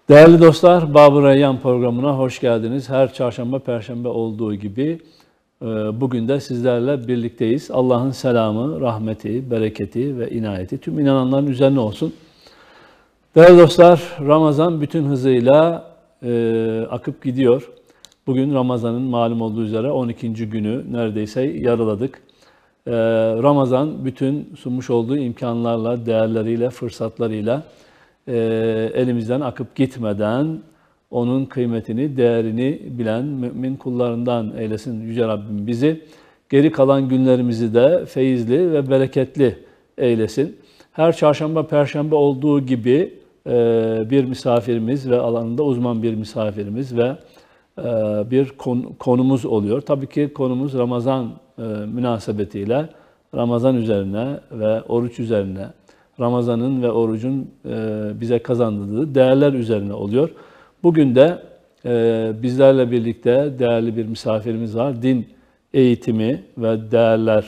Değerli dostlar, Bab-ı Reyyan programına hoş geldiniz. Her çarşamba, perşembe olduğu gibi bugün de sizlerle birlikteyiz. Allah'ın selamı, rahmeti, bereketi ve inayeti tüm inananların üzerine olsun. Değerli dostlar, Ramazan bütün hızıyla akıp gidiyor. Bugün Ramazan'ın malum olduğu üzere 12. günü neredeyse yarıladık. Ramazan bütün sunmuş olduğu imkanlarla, değerleriyle, fırsatlarıyla elimizden akıp gitmeden onun kıymetini, değerini bilen mümin kullarından eylesin Yüce Rabbim bizi. Geri kalan günlerimizi de feyizli ve bereketli eylesin. Her çarşamba, perşembe olduğu gibi bir misafirimiz ve alanında uzman bir misafirimiz ve bir konumuz oluyor. Tabii ki konumuz Ramazan münasebetiyle Ramazan üzerine ve oruç üzerine, Ramazan'ın ve orucun bize kazandırdığı değerler üzerine oluyor. Bugün de bizlerle birlikte değerli bir misafirimiz var. Din eğitimi ve değerler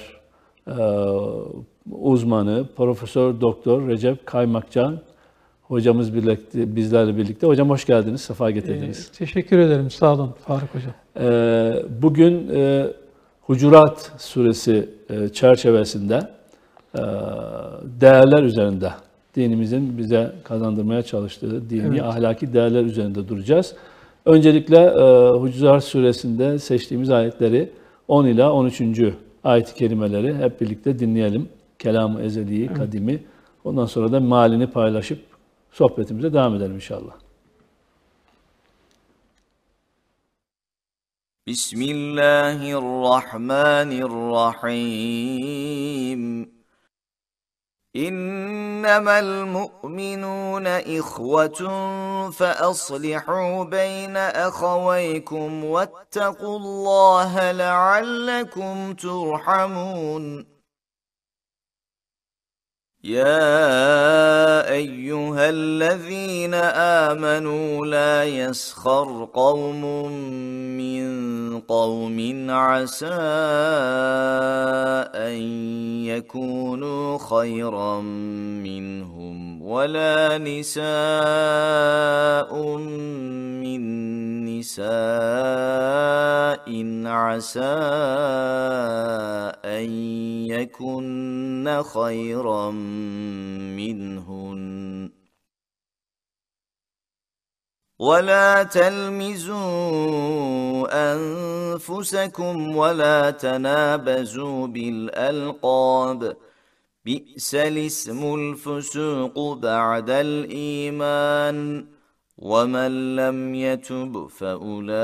uzmanı Profesör Doktor Recep Kaymakcan hocamız bizlerle birlikte. Hocam hoş geldiniz, sefa getirdiniz. Teşekkür ederim, sağ olun Faruk Hocam. Bugün Hucurat Suresi çerçevesinde değerler üzerinde, dinimizin bize kazandırmaya çalıştığı dini, ahlaki değerler üzerinde duracağız. Öncelikle Hucurat Suresi'nde seçtiğimiz ayetleri 10 ila 13. ayet-i kerimeleri hep birlikte dinleyelim. Kelam-ı ezeli, kadimi. Ondan sonra da malini paylaşıp sohbetimize devam edelim inşallah. Bismillahirrahmanirrahim. İnnemel mu'minûne ihvetun feaslihû beyne ahavaykum vettequllâhe leallekum turhamûn. يا أيها الذين آمنوا لا يسخر قوم من قوم عسى أن يكونوا خيرا منهم ولا نساء من نساء عسى أن يكن خيرا منهن ولا تلمزوا أنفسكم ولا تنابزوا بالألقاب بئس الاسم الفسوق بعد الإيمان ومن لم يتب فأولئك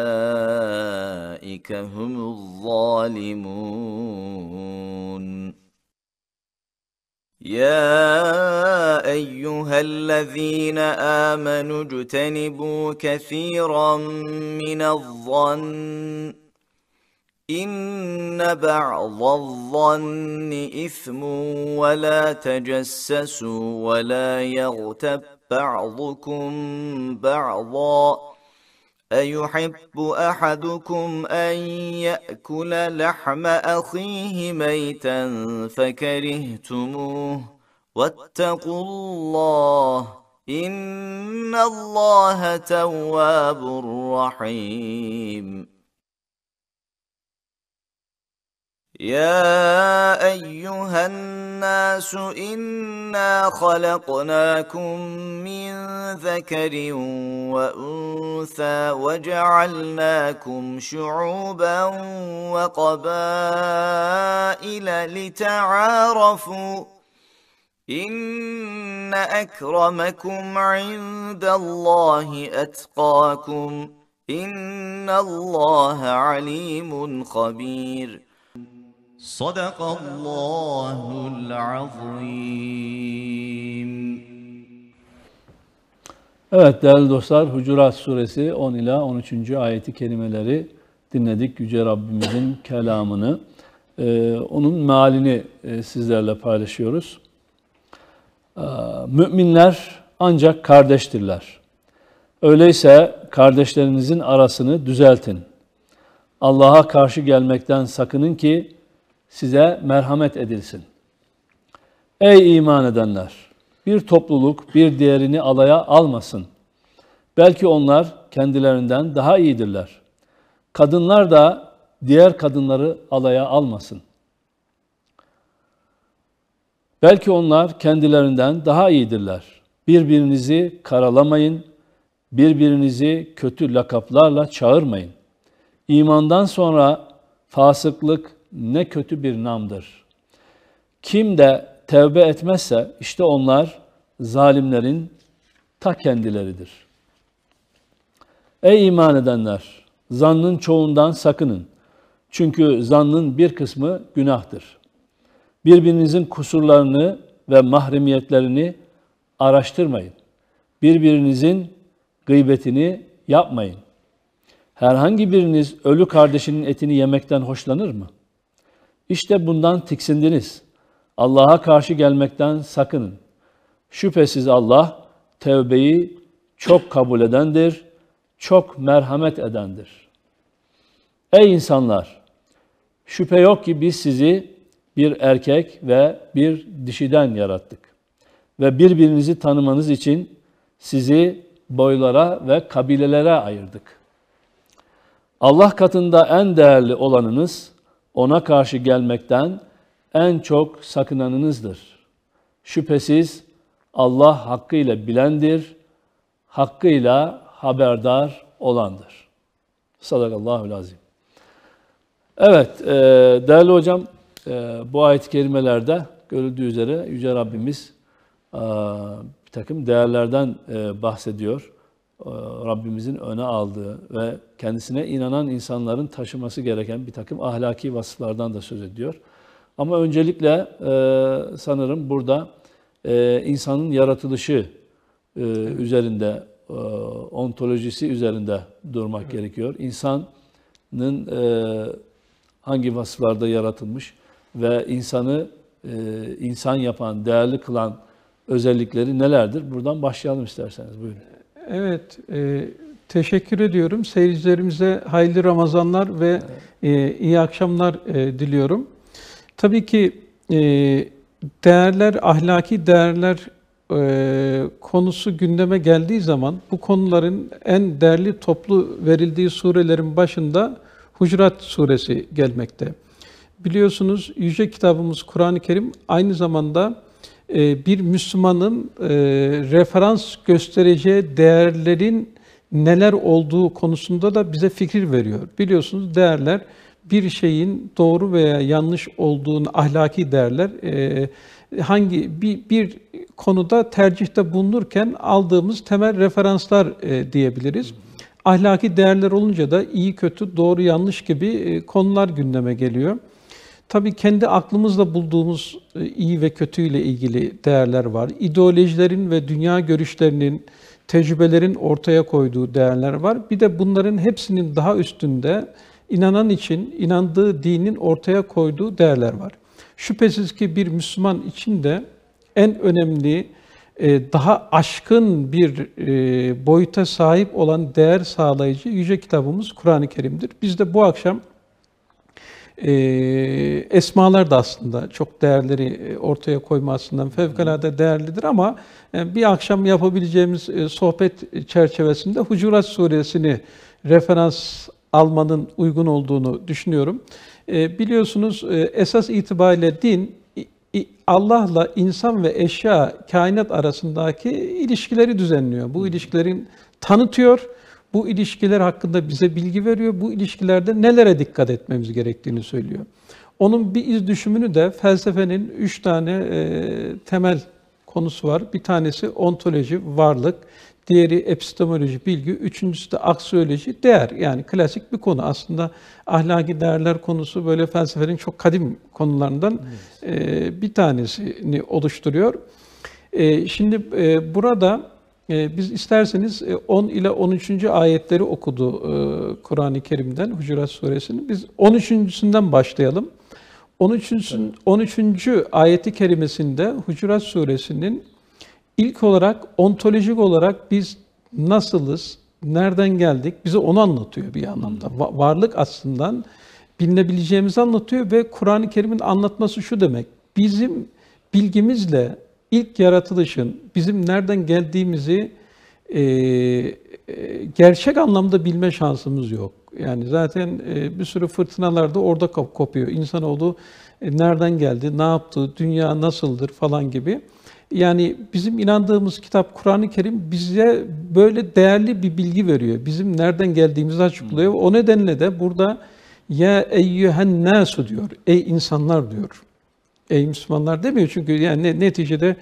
هم الظالمون يا أيها الذين آمنوا اجتنبوا كثيرا من الظن إن بعض الظن إثم ولا تجسسوا ولا يغتب بعضكم بعضا أيحب أحدكم أن يأكل لحم أخيه ميتا فكرهتموه واتقوا الله إن الله تواب رحيم يا أيها الناس إنا خلقناكم من ذكر وأنثى وجعلناكم شعوبا وقبائل لتعارفوا إن أكرمكم عند الله أتقاكم إن الله عليم خبير Sadakallahul azim. Evet değerli dostlar, Hucurat Suresi 10 ila 13. ayeti kerimeleri dinledik. Yüce Rabbimizin kelamını, onun mealini sizlerle paylaşıyoruz. Müminler ancak kardeştirler. Öyleyse kardeşlerinizin arasını düzeltin. Allah'a karşı gelmekten sakının ki size merhamet edilsin. Ey iman edenler! Bir topluluk bir diğerini alaya almasın. Belki onlar kendilerinden daha iyidirler. Kadınlar da diğer kadınları alaya almasın. Belki onlar kendilerinden daha iyidirler. Birbirinizi karalamayın, birbirinizi kötü lakaplarla çağırmayın. İmandan sonra fasıklık ne kötü bir namdır. Kim de tevbe etmezse işte onlar zalimlerin ta kendileridir. Ey iman edenler! Zannın çoğundan sakının. Çünkü zannın bir kısmı günahtır. Birbirinizin kusurlarını ve mahremiyetlerini araştırmayın. Birbirinizin gıybetini yapmayın. Herhangi biriniz ölü kardeşinin etini yemekten hoşlanır mı? İşte bundan tiksindiniz. Allah'a karşı gelmekten sakının. Şüphesiz Allah tevbeyi çok kabul edendir, çok merhamet edendir. Ey insanlar! Şüphe yok ki biz sizi bir erkek ve bir dişiden yarattık. Ve birbirinizi tanımanız için sizi boylara ve kabilelere ayırdık. Allah katında en değerli olanınız, ona karşı gelmekten en çok sakınanınızdır. Şüphesiz Allah hakkıyla bilendir, hakkıyla haberdar olandır. Sadakallahul azim. Evet, değerli hocam, bu ayet-i kerimelerde görüldüğü üzere Yüce Rabbimiz bir takım değerlerden bahsediyor. Rabbimizin öne aldığı ve kendisine inanan insanların taşıması gereken bir takım ahlaki vasıflardan da söz ediyor. Ama öncelikle sanırım burada insanın yaratılışı üzerinde, ontolojisi üzerinde durmak gerekiyor. İnsanın hangi vasıflarda yaratılmış ve insanı insan yapan, değerli kılan özellikleri nelerdir? Buradan başlayalım isterseniz. Buyurun. Evet, teşekkür ediyorum. Seyircilerimize hayırlı Ramazanlar ve iyi akşamlar diliyorum. Tabii ki değerler, ahlaki değerler konusu gündeme geldiği zaman bu konuların en değerli toplu verildiği surelerin başında Hucurat suresi gelmekte. Biliyorsunuz Yüce Kitabımız Kur'an-ı Kerim aynı zamanda bir Müslümanın referans göstereceği değerlerin neler olduğu konusunda da bize fikir veriyor. Biliyorsunuz değerler bir şeyin doğru veya yanlış olduğunu, ahlaki değerler hangi bir konuda tercihte bulunurken aldığımız temel referanslar diyebiliriz. Ahlaki değerler olunca da iyi, kötü, doğru, yanlış gibi konular gündeme geliyor. Tabii kendi aklımızla bulduğumuz iyi ve kötü ile ilgili değerler var. İdeolojilerin ve dünya görüşlerinin, tecrübelerin ortaya koyduğu değerler var. Bir de bunların hepsinin daha üstünde inanan için inandığı dinin ortaya koyduğu değerler var. Şüphesiz ki bir Müslüman için de en önemli, daha aşkın bir boyuta sahip olan değer sağlayıcı Yüce Kitabımız Kur'an-ı Kerim'dir. Biz de bu akşam esmalar da aslında çok değerleri ortaya koyma açısından fevkalade değerlidir ama bir akşam yapabileceğimiz sohbet çerçevesinde Hucurat Suresini referans almanın uygun olduğunu düşünüyorum. Biliyorsunuz esas itibariyle din Allah'la insan ve eşya, kainat arasındaki ilişkileri düzenliyor. Bu ilişkilerin tanıtıyor. Bu ilişkiler hakkında bize bilgi veriyor. Bu ilişkilerde nelere dikkat etmemiz gerektiğini söylüyor. Onun bir iz düşümünü de felsefenin 3 tane temel konusu var. Bir tanesi ontoloji, varlık. Diğeri epistemoloji, bilgi. Üçüncüsü de aksiyoloji, değer. Yani klasik bir konu. Aslında ahlaki değerler konusu böyle felsefenin çok kadim konularından bir tanesini oluşturuyor. Şimdi burada biz isterseniz 10 ile 13. ayetleri okudu Kur'an-ı Kerim'den, Hucurat Suresinin. Biz 13.sünden başlayalım. 13. ayeti kerimesinde Hucurat Suresinin ilk olarak ontolojik olarak biz nasılız, nereden geldik bize onu anlatıyor bir anlamda. Varlık açısından bilinebileceğimizi anlatıyor ve Kur'an-ı Kerim'in anlatması şu demek. Bizim bilgimizle ilk yaratılışın, bizim nereden geldiğimizi gerçek anlamda bilme şansımız yok. Yani zaten bir sürü fırtınalar da orada kopuyor. İnsanoğlu nereden geldi, ne yaptı, dünya nasıldır falan gibi. Yani bizim inandığımız kitap Kur'an-ı Kerim bize böyle değerli bir bilgi veriyor. Bizim nereden geldiğimizi açıklıyor. O nedenle de burada ya eyyühen nasu diyor. Ey insanlar diyor. Ey Müslümanlar demiyor çünkü yani neticede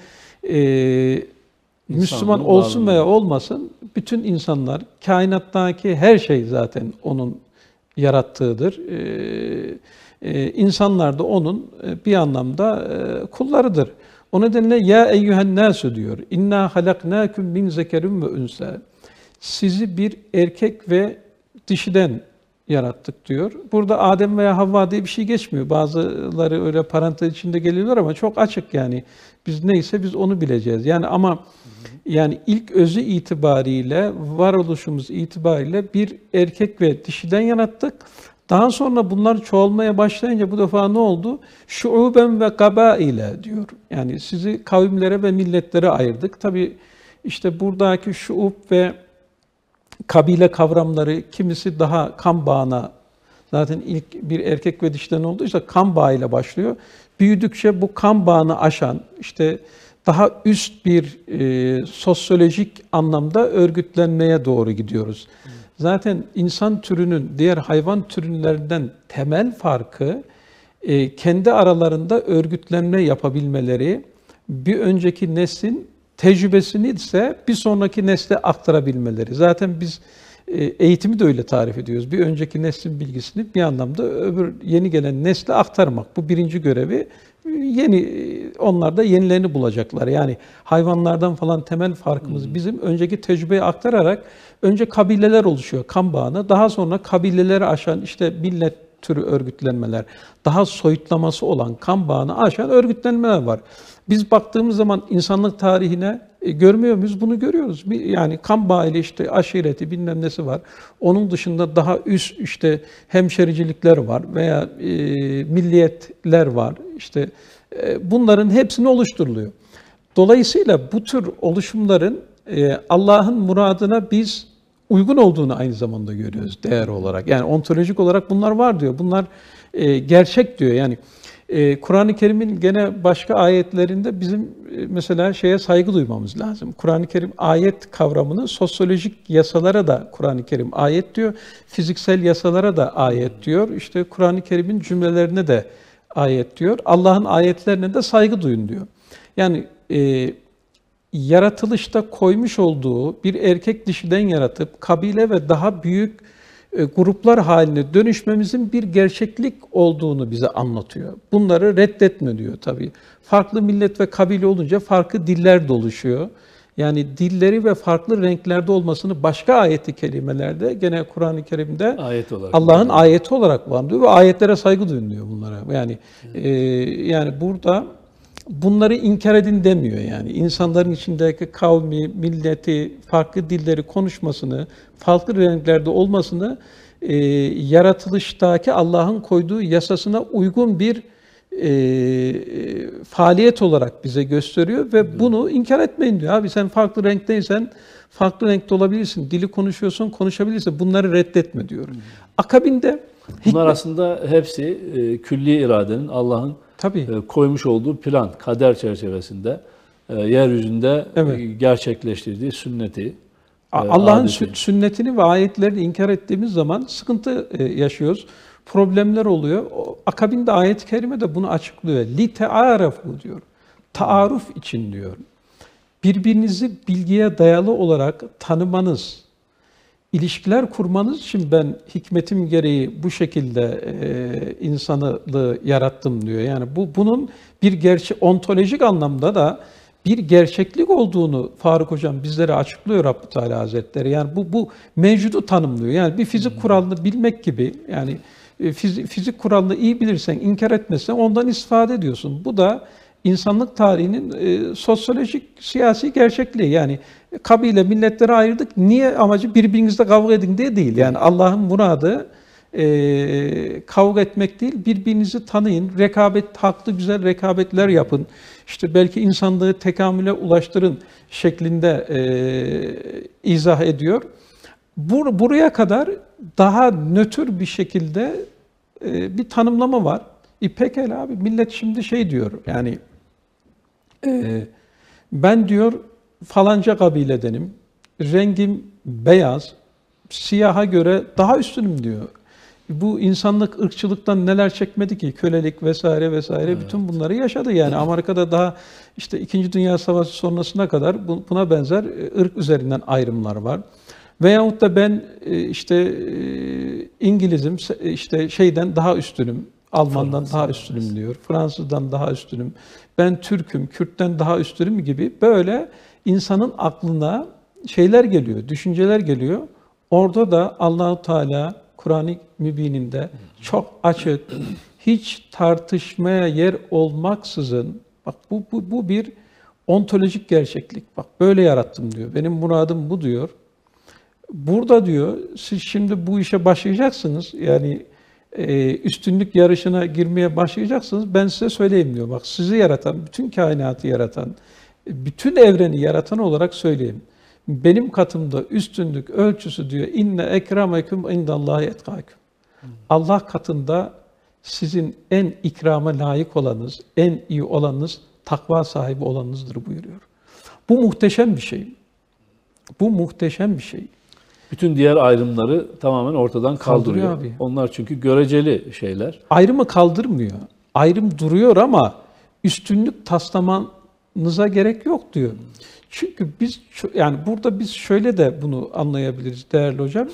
Müslüman olsun veya olmasın bütün insanlar, kainattaki her şey zaten onun yarattığıdır. İnsanlar da onun bir anlamda kullarıdır. O nedenle ya eyyühen nasu diyor. İnna halaknakum min zekerin ve unsa. Sizi bir erkek ve dişiden yarattık diyor. Burada Adem veya Havva diye bir şey geçmiyor. Bazıları öyle parantez içinde geliyorlar ama çok açık yani. Biz neyse biz onu bileceğiz. Yani ama yani ilk özü itibariyle, varoluşumuz itibariyle bir erkek ve dişiden yarattık. Daha sonra bunlar çoğalmaya başlayınca bu defa ne oldu? Şuuben ve kabaile diyor. Yani sizi kavimlere ve milletlere ayırdık. Tabii işte buradaki şuub ve kabile kavramları kimisi daha kan bağına, zaten ilk bir erkek ve dişiden olduysa kan bağıyla başlıyor. Büyüdükçe bu kan bağını aşan, işte daha üst bir sosyolojik anlamda örgütlenmeye doğru gidiyoruz. Zaten insan türünün diğer hayvan türlerinden temel farkı kendi aralarında örgütlenme yapabilmeleri, bir önceki neslin tecrübesini ise bir sonraki nesle aktarabilmeleri. Zaten biz eğitimi de öyle tarif ediyoruz. Bir önceki neslin bilgisini bir anlamda öbür yeni gelen nesle aktarmak. Bu birinci görevi. Onlar da yenilerini bulacaklar. Yani hayvanlardan falan temel farkımız bizim önceki tecrübeyi aktararak önce kabileler oluşuyor kan bağına. Daha sonra kabileleri aşan işte millet türü örgütlenmeler, daha soyutlaması olan kan bağını aşan örgütlenmeler var. Biz baktığımız zaman insanlık tarihine görmüyor muyuz? Bunu görüyoruz. Yani kan bağıyla işte aşireti bilmem nesi var. Onun dışında daha üst işte hemşericilikler var veya milliyetler var. İşte bunların hepsini oluşturuluyor. Dolayısıyla bu tür oluşumların Allah'ın muradına biz uygun olduğunu aynı zamanda görüyoruz değer olarak. Yani ontolojik olarak bunlar var diyor. Bunlar gerçek diyor. Yani Kur'an-ı Kerim'in gene başka ayetlerinde bizim mesela şeye saygı duymamız lazım. Kur'an-ı Kerim ayet kavramını sosyolojik yasalara da Kur'an-ı Kerim ayet diyor. Fiziksel yasalara da ayet diyor. İşte Kur'an-ı Kerim'in cümlelerine de ayet diyor. Allah'ın ayetlerine de saygı duyun diyor. Yani yaratılışta koymuş olduğu bir erkek dişiden yaratıp kabile ve daha büyük gruplar haline dönüşmemizin bir gerçeklik olduğunu bize anlatıyor. Bunları reddetme diyor tabii. Farklı millet ve kabile olunca farklı diller de oluşuyor. Yani dilleri ve farklı renklerde olmasını başka ayeti kelimelerde gene Kur'an-ı Kerim'de Allah'ın ayeti olarak var diyor ve ayetlere saygı duyun diyor bunlara. Yani yani burada bunları inkar edin demiyor yani. İnsanların içindeki kavmi, milleti, farklı dilleri konuşmasını, farklı renklerde olmasını yaratılıştaki Allah'ın koyduğu yasasına uygun bir faaliyet olarak bize gösteriyor ve bunu inkar etmeyin diyor. Abi sen farklı renkteysen farklı renkte olabilirsin. Dili konuşuyorsun, konuşabilirsin. Bunları reddetme diyor. Akabinde bunlar aslında hepsi külli iradenin, Allah'ın koymuş olduğu plan, kader çerçevesinde yeryüzünde gerçekleştirdiği sünneti. Allah'ın sünnetini ve ayetlerini inkar ettiğimiz zaman sıkıntı yaşıyoruz. Problemler oluyor. Akabinde ayet-i kerime de bunu açıklıyor. لِتَعَارَفُوا diyor. Taaruf için diyor. Birbirinizi bilgiye dayalı olarak tanımanız, ilişkiler kurmanız için ben hikmetim gereği bu şekilde insanlığı yarattım diyor. Yani bunun bir ontolojik anlamda da bir gerçeklik olduğunu Faruk Hocam bizlere açıklıyor Rabb-i Teala Hazretleri. Yani bu mevcudu tanımlıyor. Yani bir fizik kuralını bilmek gibi yani fizik kuralını iyi bilirsen, inkar etmezsen ondan istifade ediyorsun. Bu da insanlık tarihinin sosyolojik, siyasi gerçekliği. Yani kabile, milletlere ayırdık. Niye? Amacı birbirinizle kavga edin diye değil. Yani Allah'ın muradı kavga etmek değil, birbirinizi tanıyın, haklı güzel rekabetler yapın. İşte belki insanlığı tekamüle ulaştırın şeklinde izah ediyor. Buraya kadar daha nötr bir şekilde bir tanımlama var. Pekala abi, millet şimdi şey diyor, yani ben diyor falanca kabiledenim, rengim beyaz, siyaha göre daha üstünüm diyor. Bu insanlık ırkçılıktan neler çekmedi ki, kölelik vesaire vesaire, evet. Bütün bunları yaşadı yani. Amerika'da daha işte 2. Dünya Savaşı sonrasına kadar buna benzer ırk üzerinden ayrımlar var. Veyahut da ben işte İngilizim, işte şeyden daha üstünüm, Almandan daha üstünüm diyor, Fransızdan daha üstünüm, ben Türk'üm, Kürt'ten daha üstünüm gibi böyle insanın aklına şeyler geliyor, düşünceler geliyor. Orada da Allah-u Teala Kur'an-ı Mübin'inde çok açık, hiç tartışmaya yer olmaksızın, bak bu bir ontolojik gerçeklik. Bak böyle yarattım diyor. Benim muradım bu diyor. Burada diyor, siz şimdi bu işe başlayacaksınız. Yani üstünlük yarışına girmeye başlayacaksınız. Ben size söyleyeyim diyor. Bak sizi yaratan, bütün kainatı yaratan, bütün evreni yaratan olarak söyleyeyim. Benim katımda üstünlük ölçüsü diyor. İnne ekremekum indallahi etkâkum. Allah katında sizin en ikrama layık olanınız, en iyi olanınız, takva sahibi olanınızdır buyuruyor. Bu muhteşem bir şey. Bu muhteşem bir şey. Bütün diğer ayrımları tamamen ortadan kaldırıyor. Abi. Onlar çünkü göreceli şeyler. Ayrımı kaldırmıyor. Ayrım duruyor ama üstünlük taslamanıza gerek yok diyor. Çünkü biz yani burada biz şöyle de bunu anlayabiliriz değerli hocam.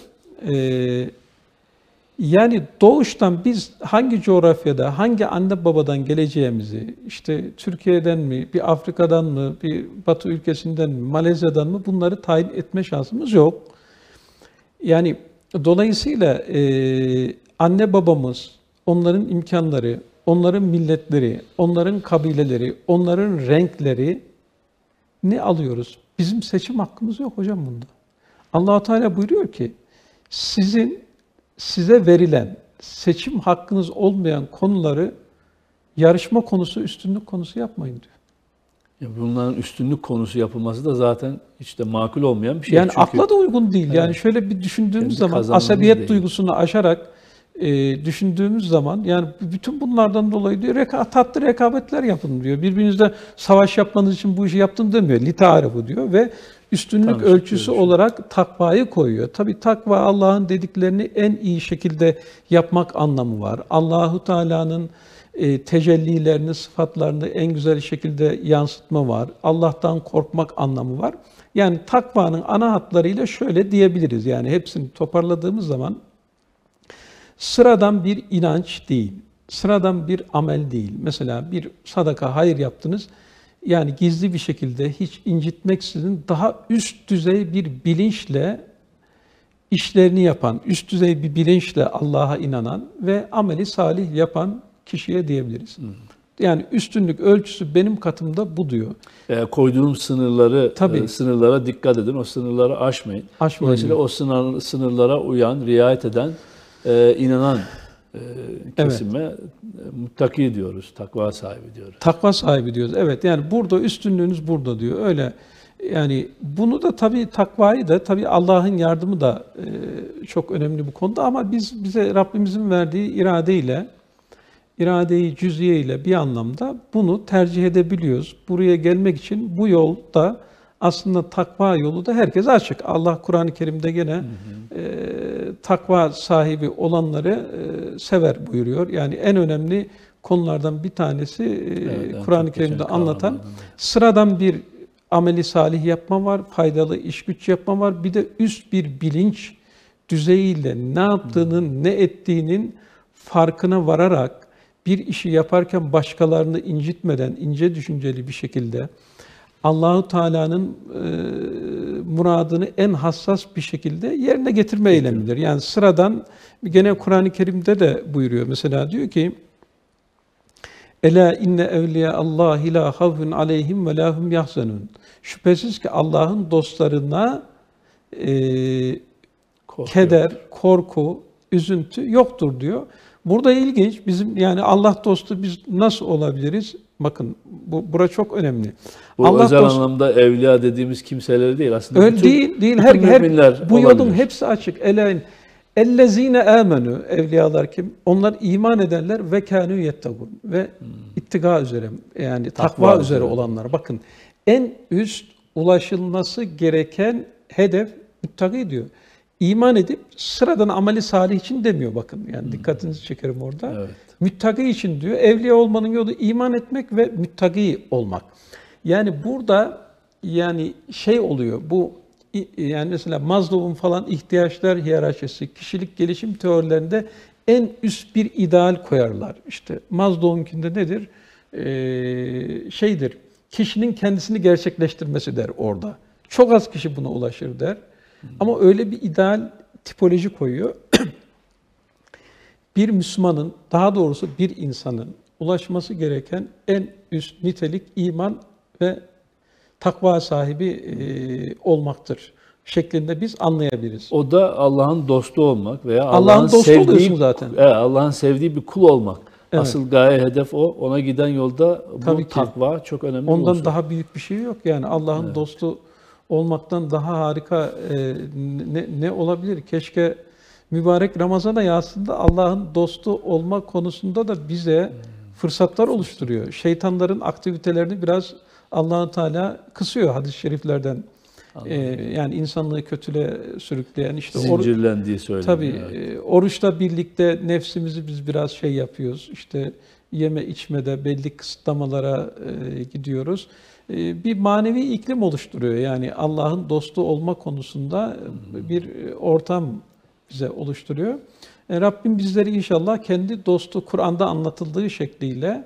Yani doğuştan biz hangi coğrafyada, hangi anne babadan geleceğimizi, işte Türkiye'den mi, bir Afrika'dan mı, bir Batı ülkesinden mi, Malezya'dan mı bunları tayin etme şansımız yok. Yani dolayısıyla anne babamız, onların imkanları, onların milletleri, onların kabileleri, onların renkleri ne alıyoruz? Bizim seçim hakkımız yok hocam bunda. Allah-u Teala buyuruyor ki size verilen seçim hakkınız olmayan konuları yarışma konusu, üstünlük konusu yapmayın diyor. Bunların üstünlük konusu yapılması da zaten hiç de makul olmayan bir şey. Yani çünkü akla da uygun değil. evet. Yani şöyle bir düşündüğümüz zaman, kazanmamız asabiyet değil. duygusunu aşarak düşündüğümüz zaman, yani bütün bunlardan dolayı diyor tatlı rekabetler yapın diyor. Birbirinizle savaş yapmanız için bu işi yaptım demiyor. Litarifu diyor ve üstünlük ölçüsü olarak takvayı koyuyor. Tabii takva Allah'ın dediklerini en iyi şekilde yapmak anlamı var. Allahu Teala'nın tecellilerini, sıfatlarını en güzel şekilde yansıtma var. Allah'tan korkmak anlamı var. Yani takvanın ana hatlarıyla şöyle diyebiliriz. Yani hepsini toparladığımız zaman sıradan bir inanç değil, sıradan bir amel değil. Mesela bir sadaka, hayır yaptınız. Yani gizli bir şekilde hiç incitmeksizin daha üst düzey bir bilinçle işlerini yapan, üst düzey bir bilinçle Allah'a inanan ve ameli salih yapan kişiye diyebiliriz. Yani üstünlük ölçüsü benim katımda bu diyor. Koyduğum sınırlara dikkat edin. O sınırları aşmayın. Dolayısıyla o sınırlara uyan, riayet eden, inanan kesime muttaki diyoruz, takva sahibi diyoruz. Takva sahibi diyoruz. Evet, yani burada üstünlüğünüz burada diyor. Öyle yani bunu da tabii takvayı da tabii Allah'ın yardımı da çok önemli bu konuda ama bize Rabbimizin verdiği iradeyi cüz'iye ile bir anlamda bunu tercih edebiliyoruz. Buraya gelmek için bu yolda aslında takva yolu da herkese açık. Allah Kur'an-ı Kerim'de gene takva sahibi olanları sever buyuruyor. Yani en önemli konulardan bir tanesi Kur'an-ı Kerim'de anlatan sıradan bir ameli salih yapma var, faydalı iş güç yapma var. Bir de üst bir bilinç düzeyiyle ne yaptığının, ne ettiğinin farkına vararak bir işi yaparken başkalarını incitmeden, ince düşünceli bir şekilde Allah-u Teala'nın muradını en hassas bir şekilde yerine getirme eylemidir. Yani sıradan, gene Kur'an-ı Kerim'de de buyuruyor. Mesela diyor ki: Ela inne evliya Allahi la havfun aleyhim ve la hum yahzanun. Şüphesiz ki Allah'ın dostlarına keder, korku, üzüntü yoktur diyor. Burada ilginç, bizim yani Allah dostu biz nasıl olabiliriz? Bakın bura çok önemli. Bu Allah özel dostu, anlamda evliya dediğimiz kimseleri değil aslında. öyle değil. bütün Her müminler bu yolun olabilir. hepsi açık. Ellezine amenu, evliyalar kim? Onlar iman edenler ve kânû yettegûn ve ittiga üzere, yani takva üzere olanlar. Bakın, en üst ulaşılması gereken hedef muttaki diyor. İman edip sıradan ameli salih için demiyor, bakın. Yani dikkatinizi çekerim orada. Evet. Müttaki için diyor. Evliya olmanın yolu iman etmek ve müttaki olmak. Yani burada yani şey oluyor. Bu yani mesela Maslow'un falan ihtiyaçlar hiyerarşisi, kişilik gelişim teorilerinde en üst bir ideal koyarlar. İşte Maslow'unkinde nedir? Şeydir. Kişinin kendisini gerçekleştirmesi der orada. Çok az kişi buna ulaşır der. Ama öyle bir ideal tipoloji koyuyor. Bir Müslümanın, daha doğrusu bir insanın ulaşması gereken en üst nitelik iman ve takva sahibi olmaktır şeklinde biz anlayabiliriz. O da Allah'ın dostu olmak veya Allah'ın dostu oluyorsun zaten. Evet, Allah'ın sevdiği bir kul olmak. Evet. Asıl gaye, hedef o. Ona giden yolda bu Tabii ki. takva çok önemli. Ondan unsur. daha büyük bir şey yok. Yani Allah'ın dostu olmaktan daha harika ne olabilir? Keşke mübarek Ramazan ayı aslında Allah'ın dostu olma konusunda da bize fırsatlar oluşturuyor. Şeytanların aktivitelerini biraz Allah-u Teala kısıyor hadis-i şeriflerden. Yani insanlığı kötüle sürükleyen işte zincirlendiği söyleniyor. Tabii oruçla birlikte nefsimizi biz biraz şey yapıyoruz. İşte yeme içmede belli kısıtlamalara gidiyoruz. Bir manevi iklim oluşturuyor. Yani Allah'ın dostu olma konusunda bir ortam bize oluşturuyor. Rabbim bizleri inşallah kendi dostu, Kur'an'da anlatıldığı şekliyle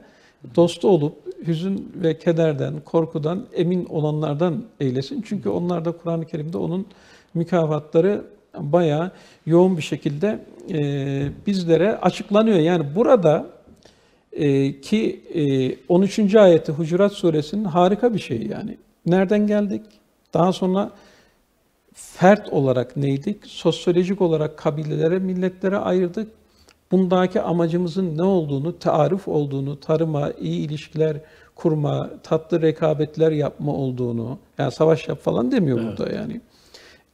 dostu olup hüzün ve kederden, korkudan emin olanlardan eylesin. Çünkü onlar da Kur'an-ı Kerim'de onun mükafatları bayağı yoğun bir şekilde bizlere açıklanıyor. Yani burada ki 13. ayeti Hucurat Suresinin harika bir şeyi yani. Nereden geldik? Daha sonra fert olarak neydik? Sosyolojik olarak kabilelere, milletlere ayırdık. Bundaki amacımızın ne olduğunu, taarruf olduğunu, tarıma, iyi ilişkiler kurma, tatlı rekabetler yapma olduğunu, yani savaş yap falan demiyor burada yani.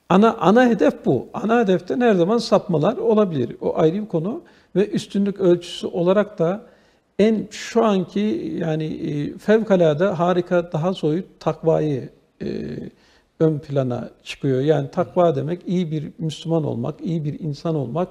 Ana hedef bu. Ana hedeften her zaman sapmalar olabilir. O ayrı bir konu ve üstünlük ölçüsü olarak da en şu anki yani fevkalade harika, daha soyut takvayı ön plana çıkıyor. Yani takva demek iyi bir Müslüman olmak, iyi bir insan olmak,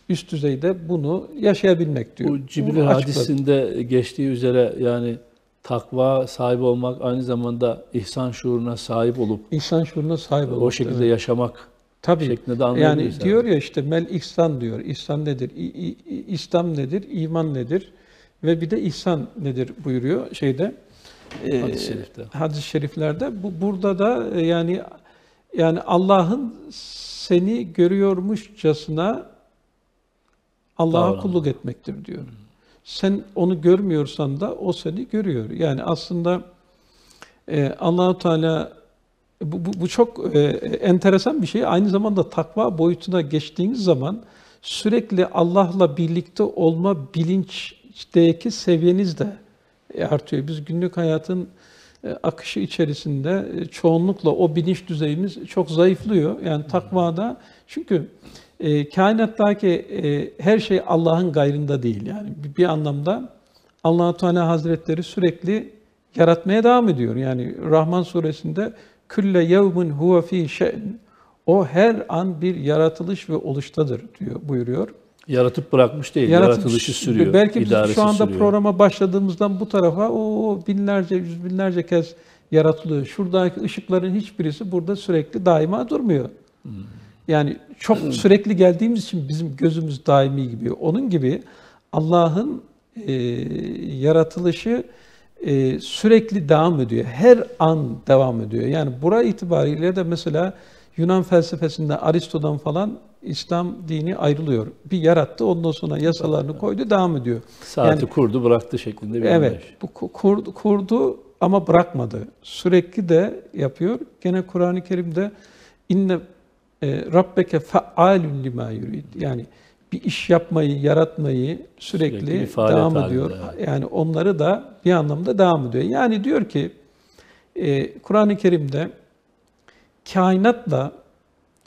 üst düzeyde bunu yaşayabilmek diyor. Bu Cibril hadisinde geçtiği üzere yani takva sahibi olmak aynı zamanda ihsan şuuruna sahip olup İhsan şuuruna sahip olmak. o şekilde yaşamak şeklinde de anlayabiliriz. Yani diyor ya işte mel ihsan diyor. İhsan nedir? İslam nedir? İman nedir? Ve bir de ihsan nedir buyuruyor şeyde. Hadis-i şerifte. Hadis-i şeriflerde. Burada da yani Allah'ın seni görüyormuşçasına Allah'a kulluk etmektir diyor. Sen onu görmüyorsan da o seni görüyor. Yani aslında Allah-u Teala bu çok enteresan bir şey. Aynı zamanda takva boyutuna geçtiğiniz zaman sürekli Allah'la birlikte olma bilinçteki seviyeniz de artıyor. Biz günlük hayatın akışı içerisinde çoğunlukla o bilinç düzeyimiz çok zayıflıyor. Yani takvada çünkü kainattaki her şey Allah'ın gayrında değil. Yani bir anlamda Allah-u Teala Hazretleri sürekli yaratmaya devam ediyor. Yani Rahman suresinde külle yevmin huve fî şe'n. O her an bir yaratılış ve oluştadır buyuruyor. Yaratıp bırakmış değil, yaratılışı sürüyor. Belki biz şu anda sürüyor. programa başladığımızdan bu tarafa binlerce, yüz binlerce kez yaratılıyor. Şuradaki ışıkların hiçbirisi burada sürekli daima durmuyor. Yani çok sürekli geldiğimiz için bizim gözümüz daimi gibi. Onun gibi Allah'ın yaratılışı sürekli devam ediyor. Her an devam ediyor. Yani buraya itibariyle de mesela Yunan felsefesinde Aristo'dan falan İslam dini ayrılıyor. Bir yarattı, ondan sonra yasalarını koydu, devam ediyor. Saati kurdu, bıraktı şeklinde bir evet, bu kurdu ama bırakmadı. Sürekli de yapıyor. Gene Kur'an-ı Kerim'de inne Rabbeke fealun lima yurid. Yani bir iş yapmayı, yaratmayı Sürekli bir sürekli faaliyet devam halinde, ediyor. evet. Yani onları da bir anlamda devam ediyor. Yani diyor ki Kur'an-ı Kerim'de kainatla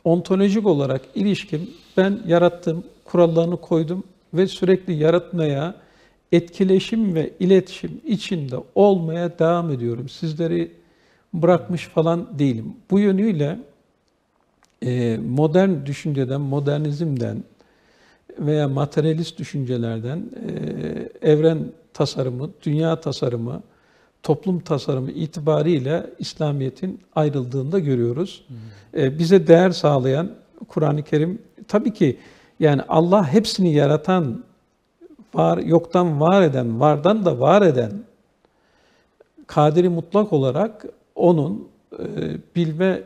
ontolojik olarak ilişkim, ben yarattım, kurallarını koydum ve sürekli yaratmaya, etkileşim ve iletişim içinde olmaya devam ediyorum. Sizleri bırakmış falan değilim. Bu yönüyle modern düşünceden, modernizmden veya materyalist düşüncelerden evren tasarımı, dünya tasarımı, toplum tasarımı itibariyle İslamiyet'in ayrıldığını da görüyoruz. Bize değer sağlayan Kur'an-ı Kerim, tabii ki yani Allah hepsini yaratan, var, yoktan var eden, vardan da var eden, kadiri mutlak olarak onun bilme,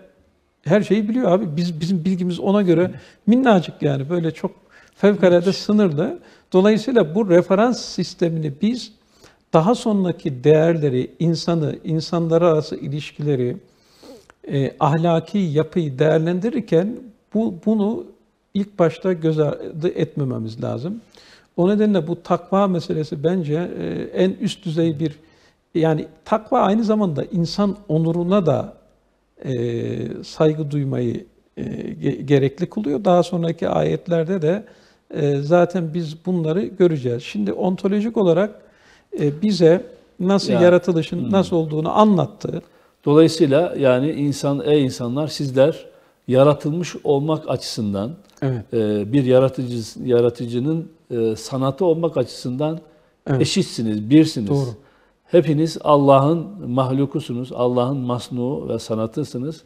her şeyi biliyor abi. Bizim bilgimiz ona göre minnacık, yani böyle çok fevkalade sınırlı. Dolayısıyla bu referans sistemini biz daha sonraki değerleri, insanlar arası ilişkileri, ahlaki yapıyı değerlendirirken bunu ilk başta göz ardı etmememiz lazım. O nedenle bu takva meselesi bence en üst düzey bir, yani takva aynı zamanda insan onuruna da saygı duymayı gerekli kılıyor. Daha sonraki ayetlerde de zaten biz bunları göreceğiz. Şimdi ontolojik olarak bize nasıl yaratılışın nasıl olduğunu anlattı. Dolayısıyla yani insanlar, sizler yaratılmış olmak açısından, Evet. Bir yaratıcının sanatı olmak açısından Evet. eşitsiniz, birsiniz. Doğru. Hepiniz Allah'ın mahlukusunuz, Allah'ın masnuğu ve sanatısınız,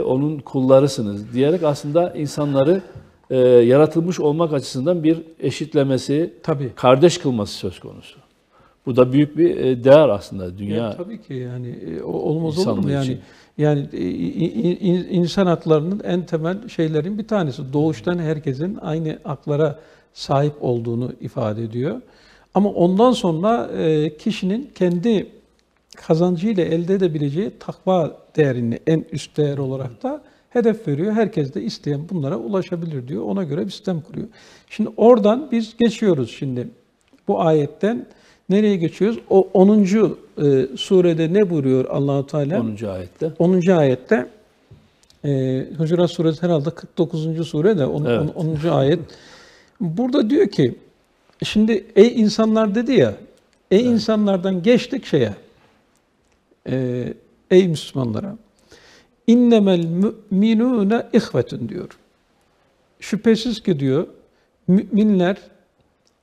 onun kullarısınız diyerek aslında insanları yaratılmış olmak açısından bir eşitlemesi, Tabii. kardeş kılması söz konusu. Bu da büyük bir değer aslında dünya. Yani tabii ki yani olmaz olur mu İnsanlığı yani? için. Yani insan haklarının en temel şeylerin bir tanesi. Doğuştan herkesin aynı haklara sahip olduğunu ifade ediyor. Ama ondan sonra kişinin kendi kazancıyla elde edebileceği takva değerini en üst değer olarak da hedef veriyor. Herkes de isteyen bunlara ulaşabilir diyor. Ona göre bir sistem kuruyor. Şimdi oradan biz geçiyoruz şimdi. Bu ayetten nereye geçiyoruz? O 10. surede ne buyuruyor Allah-u Teala? 10. ayette. 10. ayette Hucurat suresi herhalde 49. sure de 10. ayet. Burada diyor ki, şimdi ey insanlar dedi ya, ey insanlardan geçtik şeye, ey Müslümanlara, innemel müminûne ihvetun diyor. Şüphesiz ki diyor, müminler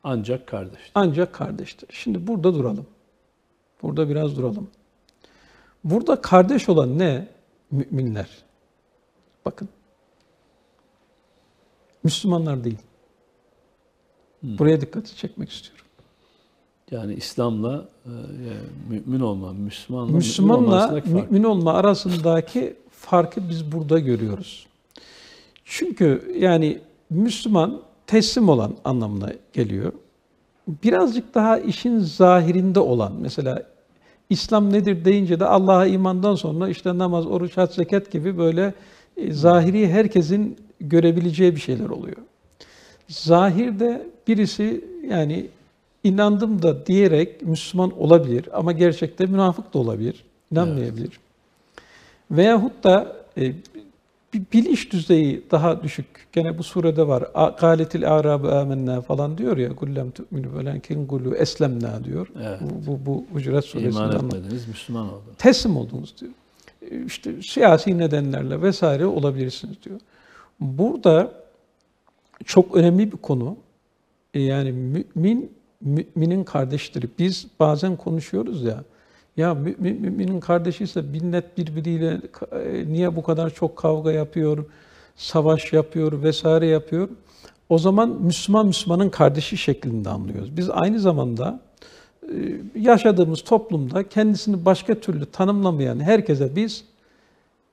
Ancak kardeş. ancak kardeştir. Şimdi burada duralım. Burada biraz duralım. Burada kardeş olan ne? Müminler. Bakın. Müslümanlar değil. Buraya dikkati çekmek istiyorum. Yani İslam'la mümin olma, Müslümanla Müslümanla mümin olma arasındaki farkı biz burada görüyoruz. Çünkü yani Müslüman teslim olan anlamına geliyor. Birazcık daha işin zahirinde olan, mesela İslam nedir deyince de Allah'a imandan sonra işte namaz, oruç, hac, zekat gibi böyle zahiri herkesin görebileceği bir şeyler oluyor. Zahirde birisi yani inandım da diyerek Müslüman olabilir ama gerçekte münafık da olabilir, inanmayabilir. Evet. Veyahut da bir bilinç düzeyi daha düşük. Gene bu surede var. Gâletil ârâbı âmennâ falan diyor ya. Kullem tu'minu velâkin kulû eslemnâ diyor. Evet. Bu Hucurat suresinde. İman etmediniz, Müslüman oldunuz. Teslim oldunuz diyor. İşte siyasi nedenlerle vesaire olabilirsiniz diyor. Burada çok önemli bir konu. Yani müminin kardeştir. Biz bazen konuşuyoruz ya. Ya müminin kardeşiyse millet birbiriyle niye bu kadar çok kavga yapıyor, savaş yapıyor vesaire yapıyor? O zaman Müslümanın kardeşi şeklinde anlıyoruz. Biz aynı zamanda yaşadığımız toplumda kendisini başka türlü tanımlamayan herkese biz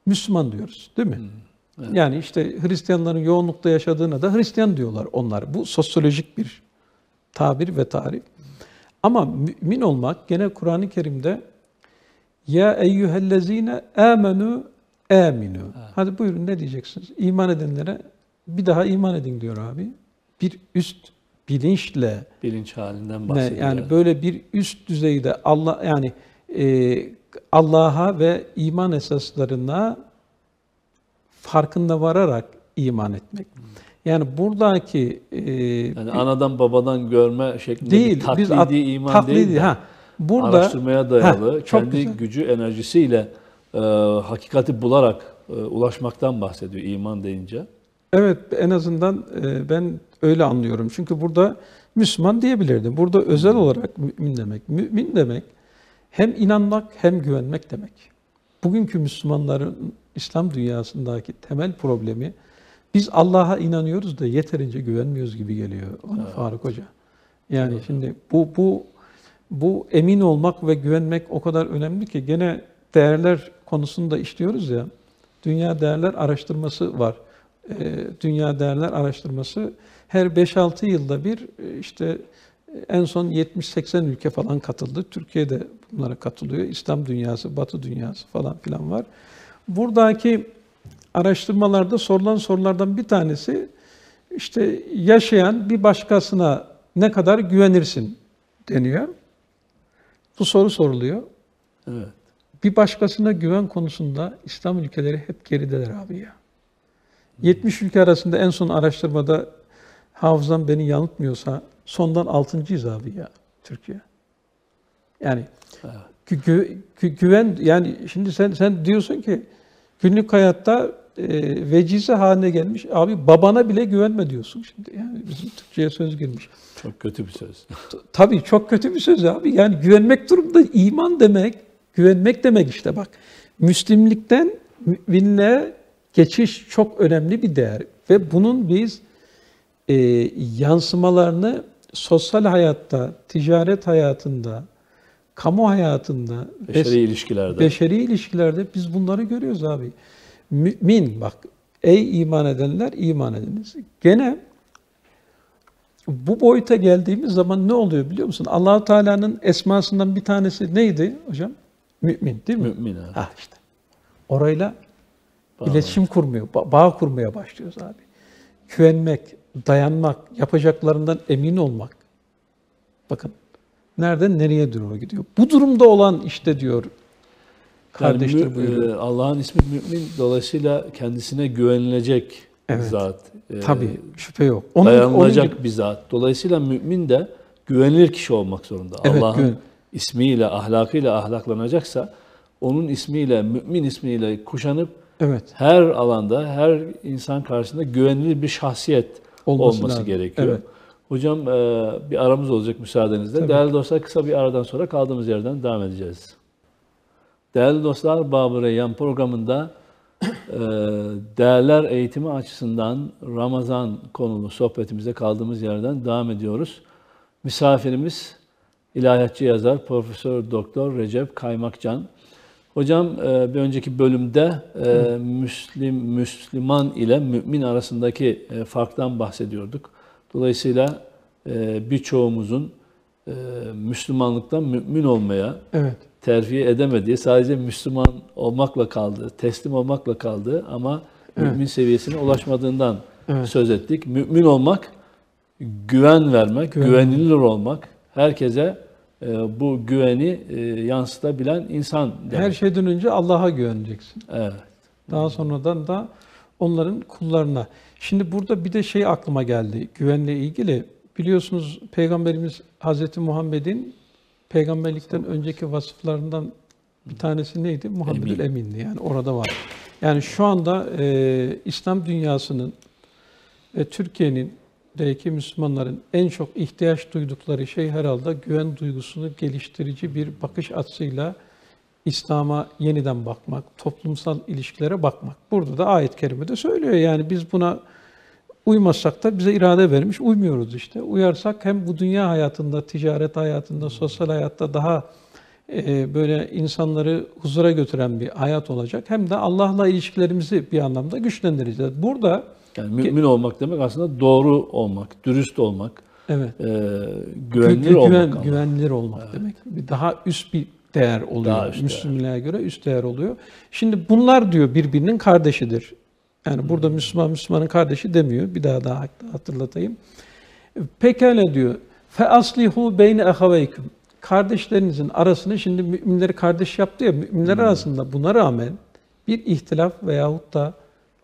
Müslüman diyoruz, değil mi? Evet. Yani işte Hristiyanların yoğunlukta yaşadığına da Hristiyan diyorlar onlar. Bu sosyolojik bir tabir ve tarif. Ama mümin olmak gene Kur'an-ı Kerim'de ya eyyühellezine amenu aminu. Hadi buyurun ne diyeceksiniz? İman edenlere bir daha iman edin diyor abi. bir üst bilinçle, Bilinç halinden bahsediyor. yani böyle bir üst düzeyde Allah'a ve iman esaslarına farkında vararak iman etmek. Yani buradaki Yani anadan babadan görme şeklinde değil, bir taklidi iman değil de burada araştırmaya dayalı, çok kendi güzel. gücü, enerjisiyle hakikati bularak ulaşmaktan bahsediyor iman deyince. Evet, en azından ben öyle anlıyorum. Çünkü burada Müslüman diyebilirdim. Burada özel olarak mümin demek. Mümin demek hem inanmak hem güvenmek demek. Bugünkü Müslümanların İslam dünyasındaki temel problemi biz Allah'a inanıyoruz da yeterince güvenmiyoruz gibi geliyor bana Faruk Hoca. Yani şimdi bu emin olmak ve güvenmek o kadar önemli ki gene değerler konusunda işliyoruz ya. Dünya Değerler Araştırması var. Dünya Değerler Araştırması her 5-6 yılda bir işte en son 70-80 ülke falan katıldı. Türkiye de bunlara katılıyor. İslam dünyası, Batı dünyası falan filan var. Buradaki araştırmalarda sorulan sorulardan bir tanesi işte yaşayan bir başkasına ne kadar güvenirsin deniyor. Bu soru soruluyor. Evet. Bir başkasına güven konusunda İslam ülkeleri hep gerideler abi ya. 70 ülke arasında en son araştırmada hafızam beni yanıltmıyorsa sondan 6.'yız abi ya Türkiye. Yani güven, yani şimdi sen diyorsun ki günlük hayatta vecize haline gelmiş. Abi babana bile güvenme diyorsun şimdi. Yani bizim Türkçe'ye söz girmiş. Çok kötü bir söz. Tabii çok kötü bir söz abi. Yani güvenmek durumda iman demek, güvenmek demek işte bak. Müslimlikten müminliğe geçiş çok önemli bir değer. Ve bunun biz yansımalarını sosyal hayatta, ticaret hayatında, kamu hayatında, beşeri ilişkilerde biz bunları görüyoruz abi. Mümin bak, ey iman edenler iman ediniz. Gene bu boyuta geldiğimiz zaman ne oluyor biliyor musun? Allah-u Teala'nın esmasından bir tanesi neydi hocam? Mümin değil mi? Mümin abi. Ha işte. Orayla iletişim kurmuyor, bağ kurmaya başlıyoruz abi. Güvenmek, dayanmak, yapacaklarından emin olmak. Bakın, nereden nereye doğru gidiyor? Bu durumda olan işte diyor kardeşler Yani, buyuruyor. Allah'ın ismi mümin, dolayısıyla kendisine güvenilecek zat. Tabii, şüphe yok. Dayanılacak bir zat. Dolayısıyla mümin de güvenilir kişi olmak zorunda. Evet, Allah'ın ismiyle, ahlakıyla ahlaklanacaksa, onun ismiyle, mümin ismiyle kuşanıp her alanda, her insan karşısında güvenilir bir şahsiyet olması gerekiyor. Evet. Hocam bir aramız olacak müsaadenizle. Tabii. Değerli dostlar, kısa bir aradan sonra kaldığımız yerden devam edeceğiz. Değerli dostlar, Bab-ı Reyyan programında değerler eğitimi açısından Ramazan konulu sohbetimize kaldığımız yerden devam ediyoruz. Misafirimiz ilahiyatçı yazar Profesör Doktor Recep Kaymakcan. Hocam bir önceki bölümde Müslüman ile mümin arasındaki farktan bahsediyorduk. Dolayısıyla birçoğumuzun Müslümanlıktan mümin olmaya terfi edemediği, sadece Müslüman olmakla kaldı, teslim olmakla kaldı ama mümin seviyesine ulaşmadığından söz ettik. Mümin olmak, güven vermek, güvenilir olmak, herkese bu güveni yansıtabilen insan demek. Her şeyden önce Allah'a güveneceksin. Evet. Daha sonradan da onların kullarına. Şimdi burada bir de şey aklıma geldi güvenle ilgili. Biliyorsunuz Peygamberimiz Hazreti Muhammed'in peygamberlikten önceki vasıflarından bir tanesi neydi? Muhammedül Emin'di. Yani orada var. Yani şu anda İslam dünyasının ve Türkiye'deki Müslümanların en çok ihtiyaç duydukları şey herhalde güven duygusunu geliştirici bir bakış açısıyla İslam'a yeniden bakmak, toplumsal ilişkilere bakmak. Burada da ayet-i kerimede söylüyor. Yani biz buna uymazsak da bize irade vermiş, uymuyoruz işte. Uyarsak hem bu dünya hayatında, ticaret hayatında, sosyal hayatta daha böyle insanları huzura götüren bir hayat olacak. Hem de Allah'la ilişkilerimizi bir anlamda güçlendireceğiz. Burada yani mümin olmak demek aslında doğru olmak, dürüst olmak, güvenilir olmak. Güvenilir olmak demek. Daha üst bir değer oluyor. Müslümanlığa göre üst değer oluyor. Şimdi bunlar diyor birbirinin kardeşidir. Yani burada Müslümanın kardeşi demiyor. Bir daha hatırlatayım. Pekala diyor. Fe aslihu beyne ahaveyküm. Kardeşlerinizin arasını, şimdi müminleri kardeş yaptı ya, müminler arasında buna rağmen bir ihtilaf veyahut da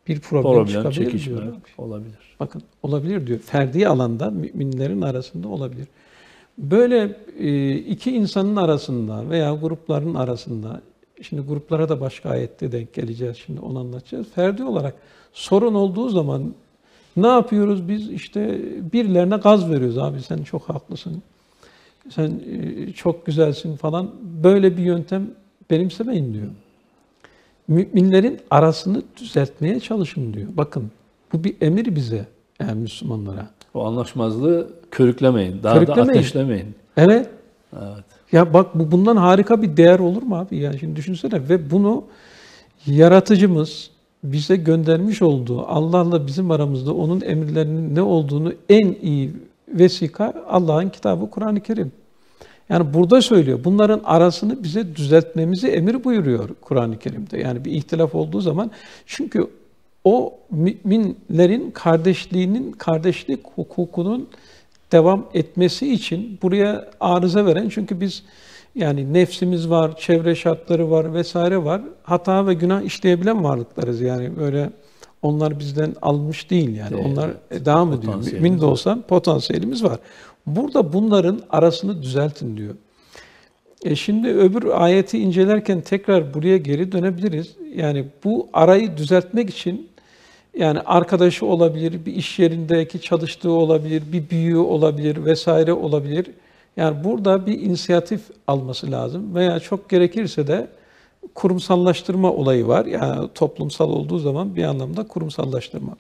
bir problem çıkabilir çekişme diyor. olabilir. Bakın olabilir diyor. Ferdi alanda müminlerin arasında olabilir. Böyle iki insanın arasında veya grupların arasında, şimdi gruplara da başka ayette denk geleceğiz, şimdi onu anlatacağız. Ferdi olarak sorun olduğu zaman ne yapıyoruz biz? İşte birilerine gaz veriyoruz. Abi sen çok haklısın, sen çok güzelsin falan. Böyle bir yöntem benimsemeyin diyor. Müminlerin arasını düzeltmeye çalışın diyor. Bakın bu bir emir bize, yani Müslümanlara. O anlaşmazlığı körüklemeyin, daha da ateşlemeyin. Evet. Evet. Ya bak bundan harika bir değer olur mu abi? Yani şimdi düşünsene, ve bunu yaratıcımız bize göndermiş olduğu, Allah'la bizim aramızda onun emirlerinin ne olduğunu en iyi vesika Allah'ın kitabı Kur'an-ı Kerim. Yani burada söylüyor. Bunların arasını bize düzeltmemizi emir buyuruyor Kur'an-ı Kerim'de. Yani bir ihtilaf olduğu zaman, çünkü o müminlerin kardeşliğinin, kardeşlik hukukunun devam etmesi için buraya arıza veren, çünkü biz yani nefsimiz var, çevre şartları var vesaire var. Hata ve günah işleyebilen varlıklarız. Yani böyle onlar bizden alınmış değil yani. Evet, onlar devam ediyor. Mümin de olsan potansiyelimiz var. Burada bunların arasını düzeltin diyor. Şimdi öbür ayeti incelerken tekrar buraya geri dönebiliriz. Yani bu arayı düzeltmek için, yani arkadaşı olabilir, bir iş yerindeki çalıştığı olabilir, bir büyüğü olabilir vesaire olabilir. Yani burada bir inisiyatif alması lazım veya çok gerekirse de kurumsallaştırma olayı var. Yani toplumsal olduğu zaman bir anlamda kurumsallaştırma.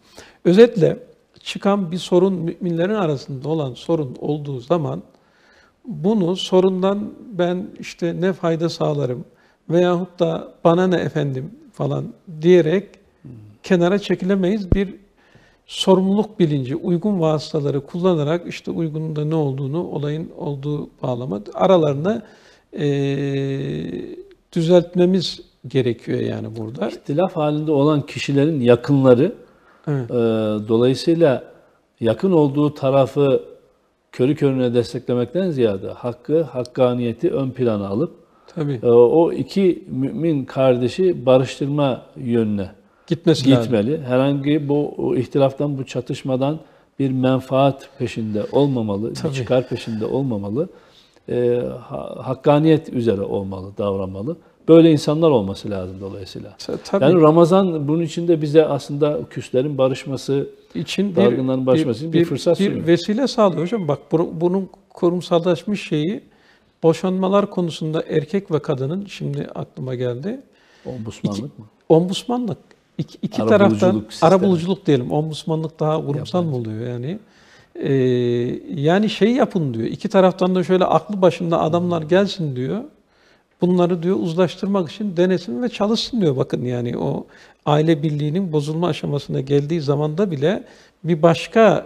Özetle çıkan bir sorun, müminlerin arasında olan sorun olduğu zaman bunu sorundan ben işte ne fayda sağlarım veyahut da bana ne efendim falan diyerek kenara çekilemeyiz. Bir sorumluluk bilinci, uygun vasıtaları kullanarak işte uygunun ne olduğunu, olayın olduğu bağlama aralarını düzeltmemiz gerekiyor yani burada. İhtilaf halinde olan kişilerin yakınları, Evet. Dolayısıyla yakın olduğu tarafı körü körüne desteklemekten ziyade hakkı, hakkaniyeti ön plana alıp Tabii. O iki mümin kardeşi barıştırma yönüne gitmeli. Lazım. Herhangi bu ihtilaftan, bu çatışmadan bir menfaat peşinde olmamalı, Tabii. bir çıkar peşinde olmamalı. Hakkaniyet üzere olmalı, davranmalı. Böyle insanlar olması lazım dolayısıyla. Tabii. Yani Ramazan bunun içinde bize aslında küslerin barışması, için dargınların barışması için bir fırsat sunuyor. Bir vesile sağlıyor hocam. Bak bunun kurumsallaşmış şeyi, boşanmalar konusunda erkek ve kadının, şimdi aklıma geldi. Ombudsmanlık mı? Ombudsmanlık. İki taraftan arabuluculuk diyelim. Ombudsmanlık daha kurumsal mı oluyor yani? Yani şey yapın diyor. İki taraftan da şöyle aklı başında adamlar gelsin diyor. Bunları diyor uzlaştırmak için denesin ve çalışsın diyor. Bakın yani o aile birliğinin bozulma aşamasına geldiği zamanda bile bir başka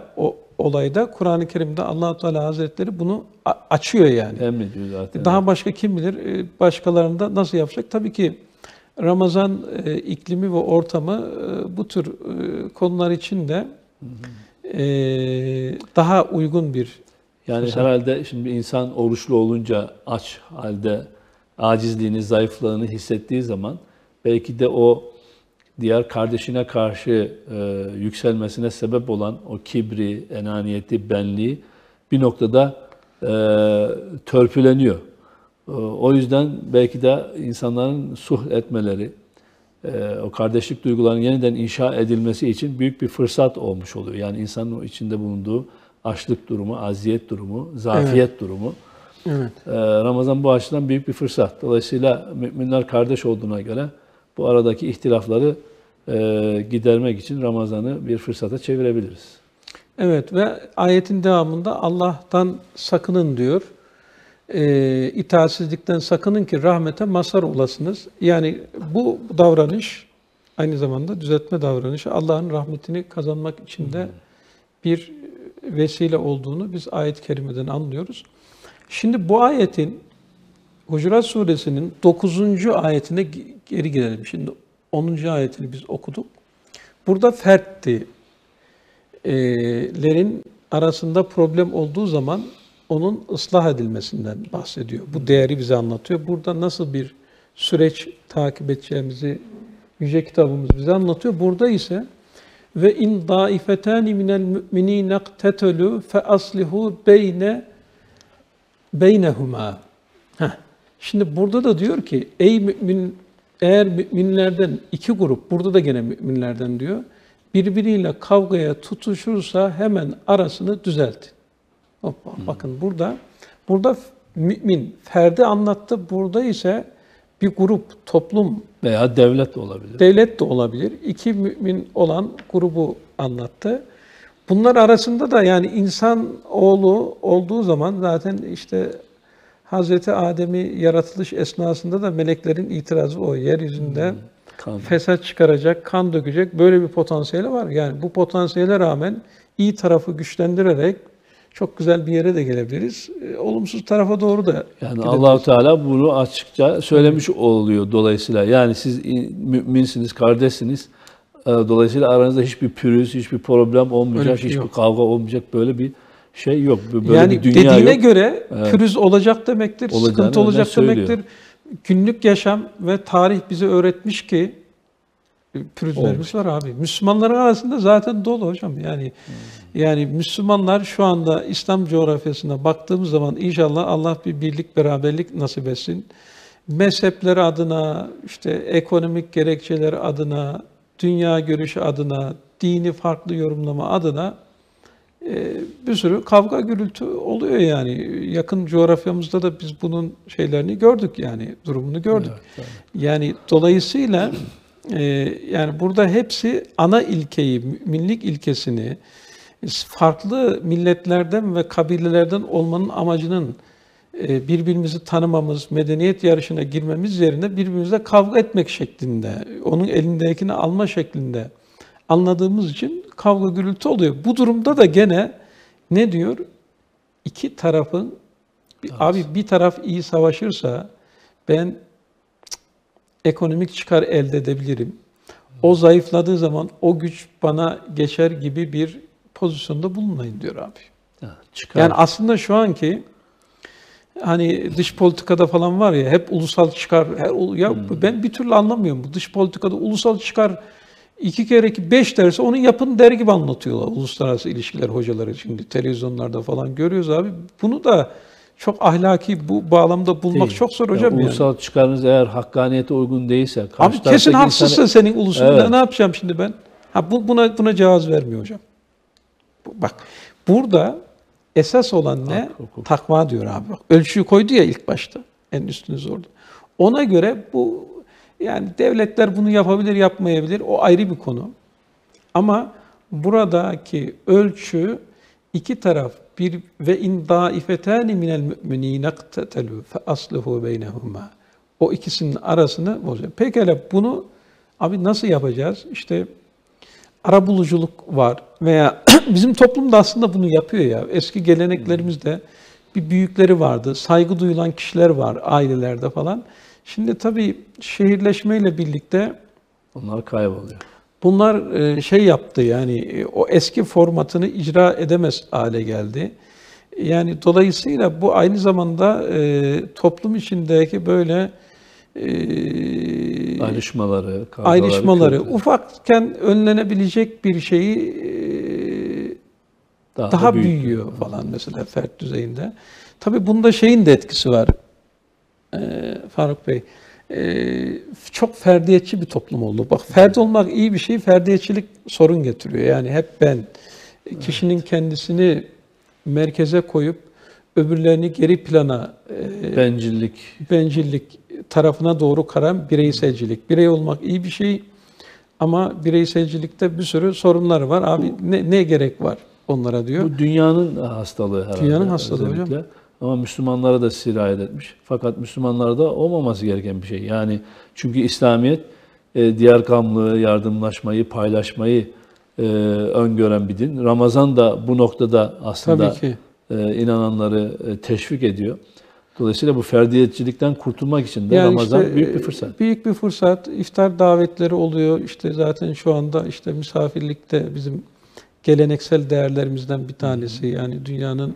olayda Kur'an-ı Kerim'de Allah-u Teala Hazretleri bunu açıyor yani. Emrediyor zaten. Daha başka kim bilir başkalarında nasıl yapacak? Tabii ki Ramazan iklimi ve ortamı bu tür konular için de daha uygun bir yani fırsat. Herhalde şimdi insan oruçlu olunca aç halde acizliğini, zayıflığını hissettiği zaman belki de o diğer kardeşine karşı yükselmesine sebep olan o kibri, enaniyeti, benliği bir noktada törpüleniyor. O yüzden belki de insanların sulh etmeleri, o kardeşlik duygularının yeniden inşa edilmesi için büyük bir fırsat olmuş oluyor. Yani insanın o içinde bulunduğu açlık durumu, aziyet durumu, zafiyet durumu. Evet. Ramazan bu açıdan büyük bir fırsat. Dolayısıyla müminler kardeş olduğuna göre bu aradaki ihtilafları gidermek için Ramazan'ı bir fırsata çevirebiliriz. Evet ve ayetin devamında Allah'tan sakının diyor. İtaatsizlikten sakının ki rahmete mazhar olasınız. Yani bu davranış aynı zamanda düzeltme davranışı Allah'ın rahmetini kazanmak için de bir vesile olduğunu biz ayet-i kerimeden anlıyoruz. Şimdi bu ayetin Hucurat Suresinin 9. ayetine geri gelelim. Şimdi 10. ayetini biz okuduk. Burada fertlerin arasında problem olduğu zaman onun ıslah edilmesinden bahsediyor. Bu değeri bize anlatıyor. Burada nasıl bir süreç takip edeceğimizi Yüce Kitabımız bize anlatıyor. Burada ise ve in daifetani minel mu'minine iqtetelu fe aslihu beynehuma. Şimdi burada da diyor ki ey mümin, eğer müminlerden iki grup, burada da gene müminlerden diyor, birbiriyle kavgaya tutuşursa hemen arasını düzeltin. Hoppa, bakın burada mümin ferdi anlattı. Burada ise bir grup, toplum Veya devlet de olabilir. devlet de olabilir. İki mümin olan grubu anlattı. Bunlar arasında da yani insan oğlu olduğu zaman zaten işte Hazreti Adem'i yaratılış esnasında da meleklerin itirazı o. Yeryüzünde Kan. fesat çıkaracak, kan dökecek böyle bir potansiyeli var. Yani bu potansiyele rağmen iyi tarafı güçlendirerek çok güzel bir yere de gelebiliriz. Olumsuz tarafa doğru da Yani gidebiliriz. Allah-u Teala bunu açıkça söylemiş oluyor dolayısıyla. Yani siz müminsiniz, kardeşsiniz. Dolayısıyla aranızda hiçbir pürüz, hiçbir problem olmayacak, Öyle bir şey hiçbir yok. kavga olmayacak, böyle bir şey yok. Böyle Yani bir dünya dediğine yok. göre pürüz olacak demektir, Olacağını sıkıntı olacak önden söylüyor. demektir. Günlük yaşam ve tarih bize öğretmiş ki pürüzlerimiz var abi. Müslümanların arasında zaten dolu hocam. Yani Müslümanlar şu anda İslam coğrafyasına baktığımız zaman inşallah Allah bir birlik, beraberlik nasip etsin. Mezhepleri adına, işte ekonomik gerekçeler adına, dünya görüşü adına, dini farklı yorumlama adına bir sürü kavga gürültü oluyor yani. Yakın coğrafyamızda da biz bunun şeylerini gördük yani, durumunu gördük. Evet. Yani dolayısıyla yani burada hepsi ana ilkeyi, müminlik ilkesini farklı milletlerden ve kabilelerden olmanın amacının birbirimizi tanımamız, medeniyet yarışına girmemiz yerine birbirimizle kavga etmek şeklinde, onun elindekini alma şeklinde anladığımız için kavga gürültü oluyor. Bu durumda da gene ne diyor? İki tarafın, abi bir taraf iyi savaşırsa ben ekonomik çıkar elde edebilirim. O zayıfladığı zaman o güç bana geçer gibi bir pozisyonda bulunmayın diyor abi. Çıkar. Yani aslında şu anki hani dış politikada falan var ya hep ulusal çıkar. Ben bir türlü anlamıyorum. Bu dış politikada ulusal çıkar 2 kere 2 5 derse onu yapın der gibi anlatıyorlar uluslararası ilişkiler hocaları şimdi televizyonlarda falan görüyoruz abi. Bunu da çok ahlaki bu bağlamda bulmak Değil. çok zor hocam yani. Ulusal çıkarınız eğer hakkaniyete uygun değilse, Abi kesin haksızsın senin ulusun. Ne yapacağım şimdi ben? Buna cevaz vermiyor hocam. Bak burada esas olan ne? hukuk. Takva diyor abi. Bak, ölçüyü koydu ya ilk başta. En üstünüz orada. Ona göre bu yani devletler bunu yapabilir, yapmayabilir. O ayrı bir konu. Ama buradaki ölçü iki taraf bir ve in daifetani minel mu'minine iqtetelu fe aslihu beynehuma. O ikisinin arasını bozuyor. Pekala bunu abi nasıl yapacağız? İşte arabuluculuk var veya bizim toplum da aslında bunu yapıyor ya. Eski geleneklerimizde bir büyükleri vardı, saygı duyulan kişiler var ailelerde falan. Şimdi tabii şehirleşmeyle birlikte onlar kayboluyor. bunlar şey yaptı yani o eski formatını icra edemez hale geldi. Yani dolayısıyla bu aynı zamanda toplum içindeki böyle ayrışmaları, ayrışmaları ufakken önlenebilecek bir şeyi daha büyüyor falan mesela fert düzeyinde. Tabii bunda şeyin de etkisi var Faruk Bey. Çok ferdiyetçi bir toplum oldu. Bak ferdi olmak iyi bir şey, ferdiyetçilik sorun getiriyor. Yani hep ben. Kişinin kendisini merkeze koyup öbürlerini geri plana bencillik tarafına doğru karan bireyselcilik. Birey olmak iyi bir şey ama bireyselcilikte bir sürü sorunlar var. Abi ne gerek var onlara diyor. Bu dünyanın hastalığı herhalde. Dünyanın hastalığı özellikle. hocam. Ama Müslümanlara da sirayet etmiş. Fakat Müslümanlarda olmaması gereken bir şey. Yani çünkü İslamiyet diyarkamlığı, yardımlaşmayı, paylaşmayı öngören bir din. Ramazan da bu noktada aslında inananları teşvik ediyor. Dolayısıyla bu ferdiyetçilikten kurtulmak için de yani Ramazan işte, büyük bir fırsat. Büyük bir fırsat. İftar davetleri oluyor. İşte zaten şu anda işte misafirlikte bizim geleneksel değerlerimizden bir tanesi. Yani dünyanın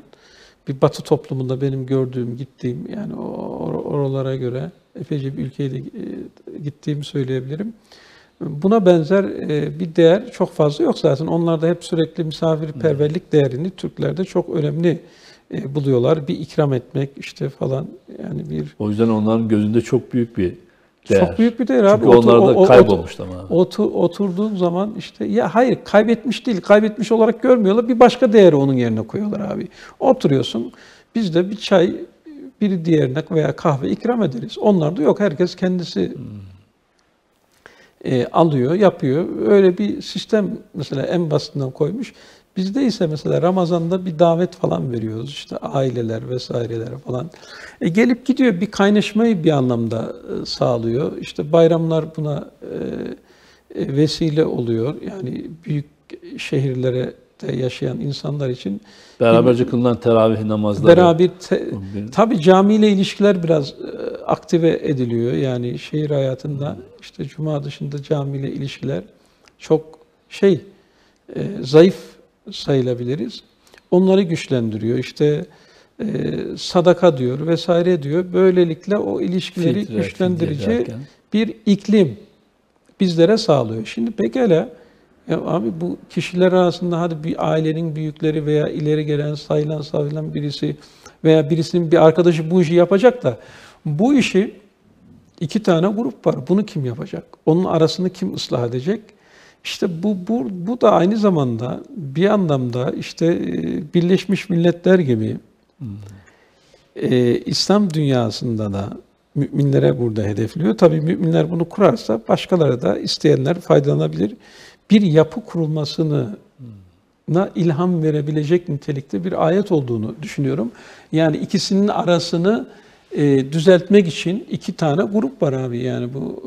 bir Batı toplumunda benim gördüğüm, gittiğim, yani oralara göre epeyce bir ülkeye de gittiğimi söyleyebilirim. Buna benzer bir değer çok fazla yok zaten. Onlar da hep sürekli misafirperverlik değerini Türklerde çok önemli buluyorlar. Bir ikram etmek işte falan, yani bir... O yüzden onların gözünde çok büyük bir değer. Çok büyük bir değer abi. Çünkü onlar da kaybolmuş tamamen. Oturduğun zaman işte, ya hayır, kaybetmiş değil, kaybetmiş olarak görmüyorlar. Bir başka değeri onun yerine koyuyorlar abi. Oturuyorsun, biz de bir çay, biri diğerine veya kahve ikram ederiz. Onlar da yok, herkes kendisi alıyor, yapıyor. Öyle bir sistem mesela en basitinden koymuş. Bizde ise mesela Ramazan'da bir davet falan veriyoruz. İşte aileler vesaireler falan. Gelip gidiyor, bir kaynaşmayı bir anlamda sağlıyor. İşte bayramlar buna vesile oluyor. Yani büyük şehirlere de yaşayan insanlar için. Beraberce kılınan teravih namazları. Beraber tabii camiyle ilişkiler biraz aktive ediliyor. Yani şehir hayatında işte cuma dışında camiyle ilişkiler çok zayıf sayılabiliriz. Onları güçlendiriyor. İşte sadaka diyor vesaire diyor. Böylelikle o ilişkileri güçlendirici bir iklim bizlere sağlıyor. Şimdi pekala, ya abi, bu kişiler arasında hadi bir ailenin büyükleri veya ileri gelen sayılan birisi veya birisinin bir arkadaşı bu işi yapacak da bu işi iki tane grup var. Bunu kim yapacak? Onun arasını kim ıslah edecek? İşte bu da aynı zamanda bir anlamda işte Birleşmiş Milletler gibi İslam dünyasında da müminlere burada hedefliyor. Tabii müminler bunu kurarsa başkaları da, isteyenler faydalanabilir. Bir yapı kurulmasına ilham verebilecek nitelikte bir ayet olduğunu düşünüyorum. Yani ikisinin arasını düzeltmek için iki tane grup var abi. Yani bu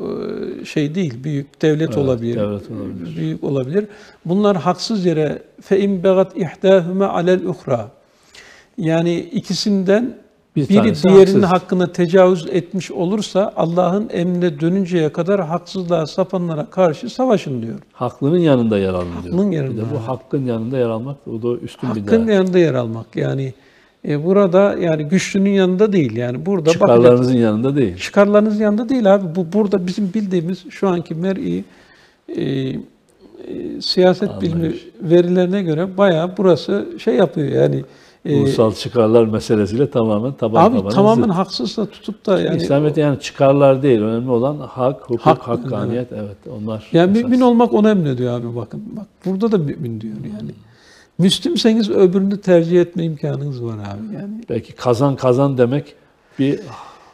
şey değil, büyük devlet olabilir, büyük olabilir. Bunlar haksız yere فَاِنْ بَغَتْ اِحْدَاهُمَا عَلَى الْاُخْرَى. Yani ikisinden biri diğerinin hakkına tecavüz etmiş olursa Allah'ın emrine dönünceye kadar haksızlığa sapanlara karşı savaşın diyor. Haklının yanında yer alın diyor. Haklının yanında. Bir de bu hakkın yanında yer almak, o da üstün bir değer. Hakkın yanında yer almak. Yani burada yani güçlünün yanında değil. Yani burada çıkarlarınızın yanında değil. Çıkarlarınızın yanında değil abi. Burada bizim bildiğimiz şu anki mer'i siyaset bilimi verilerine göre bayağı burası şey yapıyor yani. Ulusal çıkarlar meselesiyle tamamen tamamen haksızsa tutup da yani. İslamiyet'te yani çıkarlar değil. Önemli olan hak, hukuk, hakkaniyet. Evet, onlar. Yani mümin olmak onu emrediyor abi, bakın. Bak burada da mümin diyor yani. Müslümseniz öbürünü tercih etme imkanınız var abi yani. Belki kazan demek bir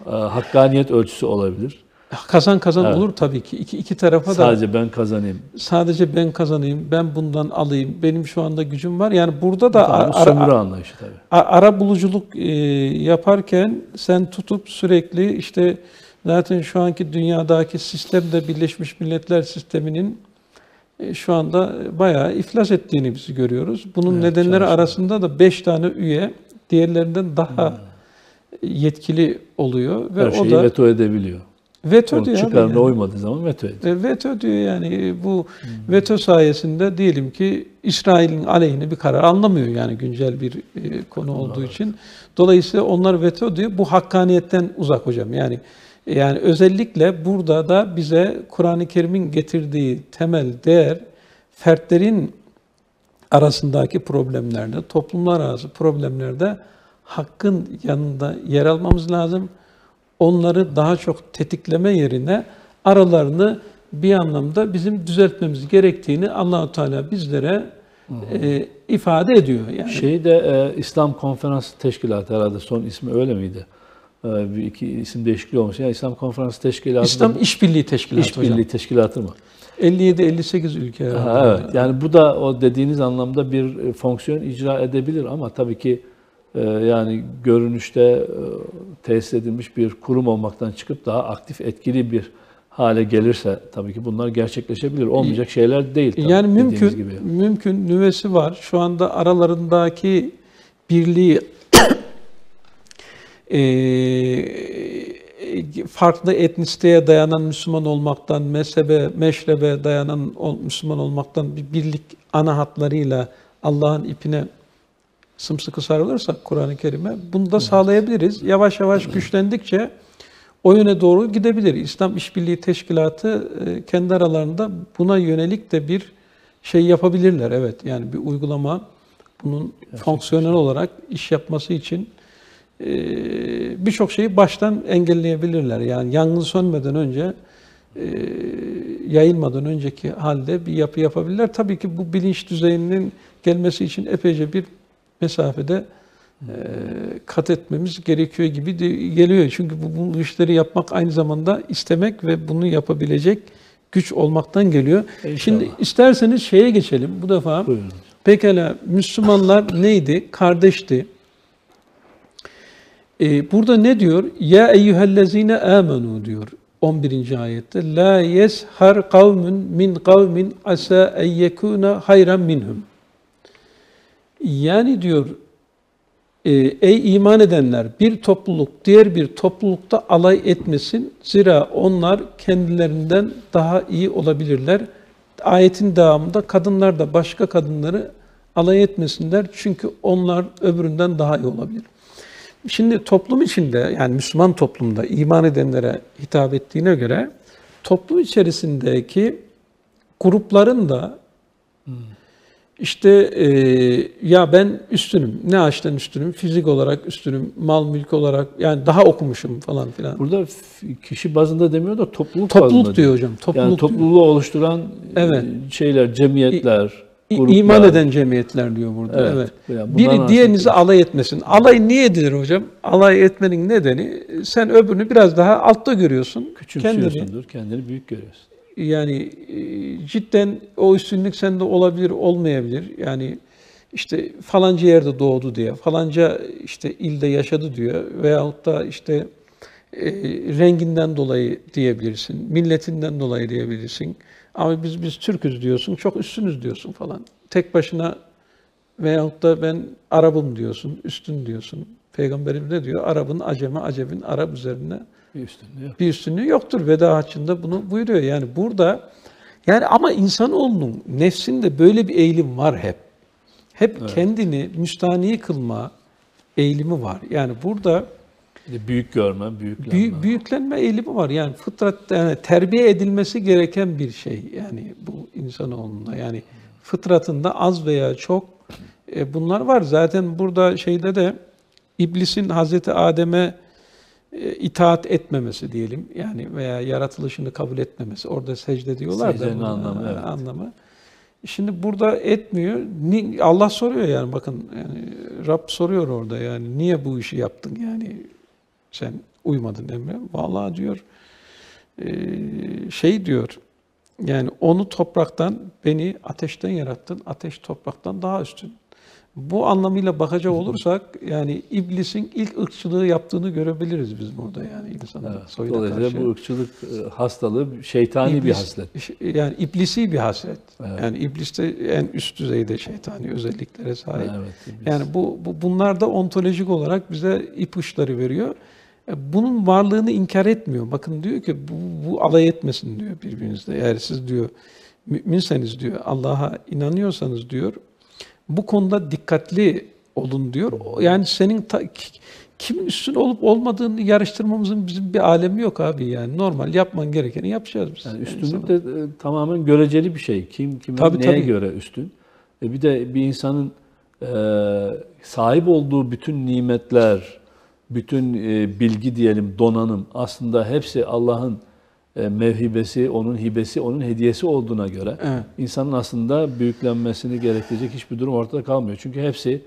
hakkaniyet ölçüsü olabilir. Kazan evet. Olur tabii ki. İki tarafa da. Sadece ben kazanayım. Sadece ben kazanayım, ben bundan alayım, benim şu anda gücüm var. Yani burada da sömürü anlayışı tabii. Ara buluculuk yaparken sen tutup sürekli işte zaten şu anki dünyadaki sistem de Birleşmiş Milletler sisteminin şu anda bayağı iflas ettiğini biz görüyoruz. Bunun nedenleri arasında da 5 tane üye diğerlerinden daha yetkili oluyor ve her şeyi veto edebiliyor. Veto diyor. Çıkarına uymadığı zaman veto ediyor. Veto diyor yani bu veto sayesinde diyelim ki İsrail'in aleyhine bir karar anlamıyor yani güncel bir konu olduğu için. Dolayısıyla onlar veto diyor. Bu hakkaniyetten uzak hocam. Yani özellikle burada da bize Kur'an-ı Kerim'in getirdiği temel değer fertlerin arasındaki problemlerde, toplumlar arası problemlerde hakkın yanında yer almamız lazım. Onları daha çok tetikleme yerine aralarını bir anlamda bizim düzeltmemiz gerektiğini Allah-u Teala bizlere ifade ediyor. Yani. İslam Konferansı Teşkilatı herhalde son ismi öyle miydi? Bir iki isim değişikliği olmuş. Yani İslam Konferansı Teşkilatı. İslam İşbirliği Teşkilatı hocam. İşbirliği Teşkilatı mı? 57-58 ülke herhalde. Evet. Yani bu da o dediğiniz anlamda bir fonksiyon icra edebilir ama tabii ki yani görünüşte tesis edilmiş bir kurum olmaktan çıkıp daha aktif, etkili bir hale gelirse tabii ki bunlar gerçekleşebilir. Olmayacak şeyler değil tabii. Yani mümkün nüvesi var. Şu anda aralarındaki birliği farklı etnisiteye dayanan Müslüman olmaktan, mezhebe, meşrebe dayanan Müslüman olmaktan bir birlik ana hatlarıyla Allah'ın ipine sımsıkı sarılırsak Kur'an-ı Kerim'e bunu da sağlayabiliriz. Yavaş yavaş güçlendikçe o yöne doğru gidebilir. İslam İşbirliği Teşkilatı kendi aralarında buna yönelik de bir şey yapabilirler. Evet, yani bir uygulama bunun fonksiyonel olarak iş yapması için birçok şeyi baştan engelleyebilirler. Yani yangın sönmeden önce, yayılmadan önceki halde bir yapı yapabilirler. Tabii ki bu bilinç düzeyinin gelmesi için epeyce bir mesafede kat etmemiz gerekiyor gibi de geliyor. Çünkü bu işleri yapmak aynı zamanda istemek ve bunu yapabilecek güç olmaktan geliyor. İnşallah. Şimdi isterseniz şeye geçelim bu defa. Buyurun. Pekala Müslümanlar neydi? Kardeşti. Burada ne diyor? Ya eyyühellezine amenu diyor 11. ayette. La yeshar kavmun min kavmin asa en yekuna hayran minhum. Yani diyor ey iman edenler bir topluluk diğer bir toplulukta alay etmesin. Zira onlar kendilerinden daha iyi olabilirler. Ayetin devamında kadınlar da başka kadınları alay etmesinler. Çünkü onlar öbüründen daha iyi olabilir. Şimdi toplum içinde yani Müslüman toplumda iman edenlere hitap ettiğine göre toplum içerisindeki grupların da işte ya ben üstünüm, ne açıdan üstünüm, fizik olarak üstünüm, mal mülk olarak yani daha okumuşum falan filan. Burada kişi bazında demiyor da topluluk bazında Topluluk diyor hocam. Topluluk yani topluluğu oluşturan Evet. şeyler, cemiyetler, gruplar. İman eden cemiyetler diyor burada. Evet. Yani Biri diğerinizi alay etmesin. Alay niye edilir hocam? Alay etmenin nedeni sen öbürünü biraz daha altta görüyorsun. küçümsüyorsundur, kendini büyük görüyorsun. Yani cidden o üstünlük sende olabilir, olmayabilir. Yani işte falanca yerde doğdu diye, falanca işte ilde yaşadı diyor veyahut da işte renginden dolayı diyebilirsin, milletinden dolayı diyebilirsin. Ama biz Türk'üz diyorsun, çok üstünüz diyorsun falan. Tek başına veyahut da ben Arap'ım diyorsun, üstün diyorsun. Peygamberimiz ne diyor? Arap'ın Acem'e, Acem'in Arap üzerine bir üstünlüğü yoktur. Veda haccında bunu buyuruyor. Yani burada yani ama insanoğlunun nefsinde böyle bir eğilim var hep. Hep kendini müstahni kılma eğilimi var. Yani burada Büyük görme, büyüklenme. büyüklenme eğilimi var. Yani fıtrat yani terbiye edilmesi gereken bir şey. Yani bu insanoğlunda yani fıtratında az veya çok bunlar var. Zaten burada şeyde de İblisin Hazreti Adem'e itaat etmemesi diyelim. Yani veya yaratılışını kabul etmemesi. Orada secde diyorlar Secdenin da anlamı, evet. anlamı. Şimdi burada etmiyor. Allah soruyor yani bakın yani Rab soruyor orada yani niye bu işi yaptın yani sen uymadın emre. Vallahi diyor şey diyor yani onu topraktan beni ateşten yarattın. Ateş topraktan daha üstün. Bu anlamıyla bakacak olursak yani iblisin ilk ırkçılığı yaptığını görebiliriz biz burada yani insanın soyuna Dolayısıyla karşı. bu ırkçılık hastalığı şeytani bir haslet. Yani iblisi bir hasret. Evet. Yani iblis de en üst düzeyde şeytani özelliklere sahip. Evet, iblis. Yani bunlar da ontolojik olarak bize ipuçları veriyor. Bunun varlığını inkar etmiyor. Bakın diyor ki bu alay etmesin diyor birbirinizle. Eğer siz diyor müminseniz diyor Allah'a inanıyorsanız diyor bu konuda dikkatli olun diyor. Yani senin kimin üstün olup olmadığını yarıştırmamızın bizim bir alemi yok abi yani. Normal yapman gerekeni yapacağız biz. Yani üstünlük de tamamen göreceli bir şey. Kim kime neye göre üstün? Bir de bir insanın sahip olduğu bütün nimetler, bütün bilgi diyelim, donanım aslında hepsi Allah'ın mevhibesi, onun hibesi, onun hediyesi olduğuna göre insanın aslında büyüklenmesini gerektirecek hiçbir durum ortada kalmıyor. Çünkü hepsi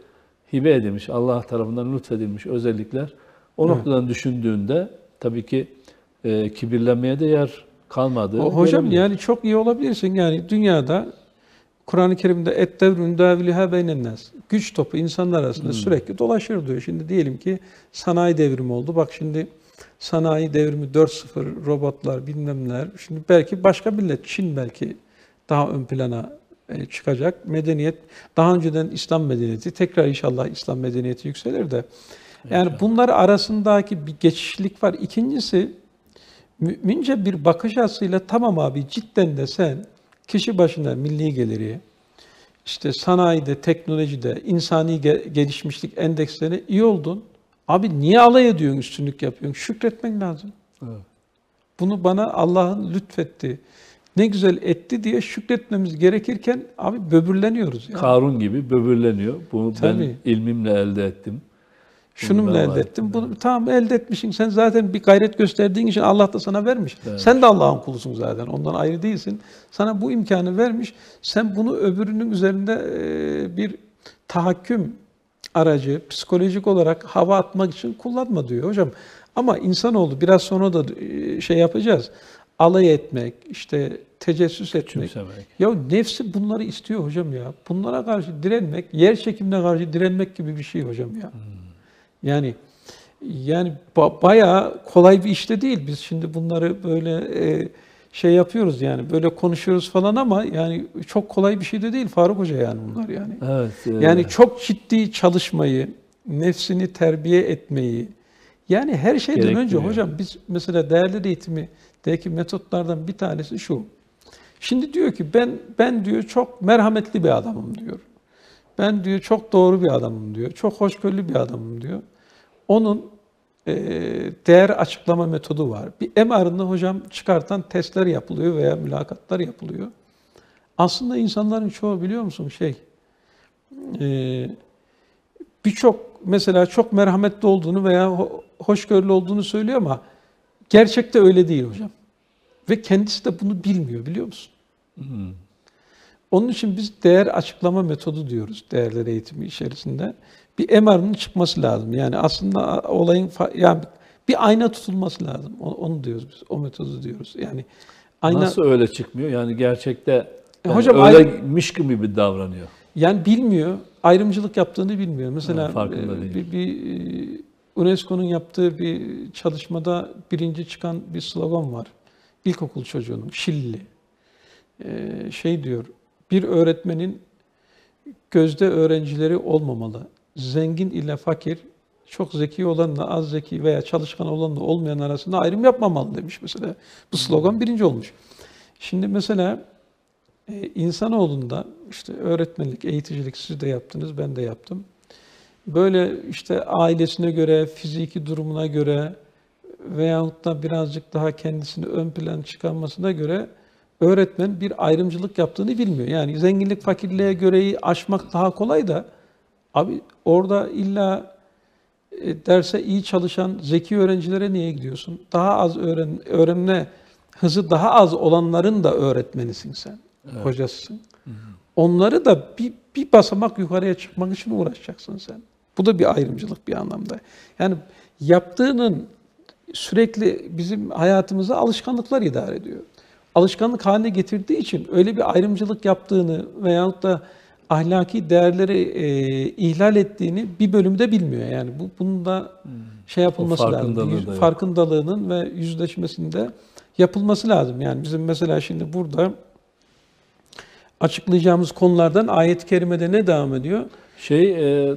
hibe edilmiş, Allah tarafından lütfedilmiş özellikler. O noktadan düşündüğünde tabii ki kibirlenmeye de yer kalmadı. Hocam yani çok iyi olabilirsin. Yani dünyada Kur'an-ı Kerim'de et-devrün dâviliha beynennâs. Güç topu insanlar arasında sürekli dolaşır diyor. Şimdi diyelim ki sanayi devrimi oldu. Bak şimdi sanayi devrimi 4.0 robotlar bilmem neler. Şimdi belki başka millet Çin belki daha ön plana çıkacak. Medeniyet daha önceden İslam medeniyeti tekrar inşallah İslam medeniyeti yükselir de. Yani bunlar arasındaki bir geçişlik var. İkincisi mümince bir bakış açısıyla tamam abi cidden de sen kişi başına milli geliri işte sanayide, teknolojide, insani gelişmişlik endekslerine iyi oldun. Abi niye alay ediyorsun, üstünlük yapıyorsun? Şükretmek lazım. Evet. Bunu bana Allah'ın lütfetti, ne güzel etti diye şükretmemiz gerekirken abi böbürleniyoruz. Yani. Karun gibi böbürleniyor. Bunu Tabii. ben ilmimle elde ettim. Şunu ben elde var ettim. ettim. Bunu tamam elde etmişsin. Sen zaten bir gayret gösterdiğin için Allah da sana vermiş. Evet. Sen de Allah'ın kulusun zaten. Ondan ayrı değilsin. Sana bu imkanı vermiş. Sen bunu öbürünün üzerinde bir tahakküm aracı, psikolojik olarak hava atmak için kullanma diyor hocam. Ama insanoğlu biraz sonra da şey yapacağız. Alay etmek, işte tecessüs etmek. Küçümsemek. Ya nefsi bunları istiyor hocam ya. Bunlara karşı direnmek, yer çekimine karşı direnmek gibi bir şey hocam ya. Yani bayağı kolay bir iş de değil. Biz şimdi bunları böyle şey yapıyoruz yani böyle konuşuyoruz falan ama yani çok kolay bir şey de değil Faruk Hoca yani bunlar yani. Evet. Yani çok ciddi çalışmayı, nefsini terbiye etmeyi, yani her şeyden önce gerektiriyor. hocam biz mesela değerli eğitimdeki metotlardan bir tanesi şu. Şimdi diyor ki ben diyor çok merhametli bir adamım diyor. Ben diyor çok doğru bir adamım diyor. Çok hoşgörülü bir adamım diyor. Onun değer açıklama metodu var. Bir MR'ını hocam çıkartan testler yapılıyor veya mülakatlar yapılıyor. Aslında insanların çoğu biliyor musun birçok mesela çok merhametli olduğunu veya hoşgörülü olduğunu söylüyor ama gerçekte öyle değil hocam. Ve kendisi de bunu bilmiyor biliyor musun? Onun için biz değer açıklama metodu diyoruz değerler eğitimi içerisinde. Bir MR'ın çıkması lazım. Yani aslında olayın yani bir ayna tutulması lazım. Onu diyoruz biz. O metodu diyoruz. Yani ayna Nasıl öyle çıkmıyor? Yani gerçekte hocam öylemiş gibi bir davranıyor. yani bilmiyor. Ayrımcılık yaptığını bilmiyor. Mesela farkında değil. bir UNESCO'nun yaptığı bir çalışmada birinci çıkan bir slogan var. İlkokul çocuğunun, Şilli. Diyor, bir öğretmenin gözde öğrencileri olmamalı. Zengin ile fakir, çok zeki olanla az zeki veya çalışkan olanla olmayan arasında ayrım yapmamalı demiş mesela. Bu slogan birinci olmuş. Şimdi mesela insanoğlunda işte öğretmenlik, eğiticilik siz de yaptınız, ben de yaptım. Böyle işte ailesine göre, fiziki durumuna göre veyahut da birazcık daha kendisini ön plan çıkarmasına göre öğretmen bir ayrımcılık yaptığını bilmiyor. Yani zenginlik fakirliğe göreyi aşmak daha kolay da abi orada illa derse iyi çalışan zeki öğrencilere niye gidiyorsun? Daha az öğrenme hızı daha az olanların da öğretmenisin sen. Evet. Hocasısın. Onları da bir basamak yukarıya çıkmak için uğraşacaksın sen. Bu da bir ayrımcılık bir anlamda. Yani yaptığının sürekli bizim hayatımıza alışkanlıklar idare ediyor. Alışkanlık haline getirdiği için öyle bir ayrımcılık yaptığını veyahut da ahlaki değerleri ihlal ettiğini bir bölümde bilmiyor. Yani bunun da şey yapılması lazım. Farkındalığının ve yüzleşmesinde yapılması lazım. Yani bizim mesela şimdi burada açıklayacağımız konulardan ayet-i kerimede ne devam ediyor?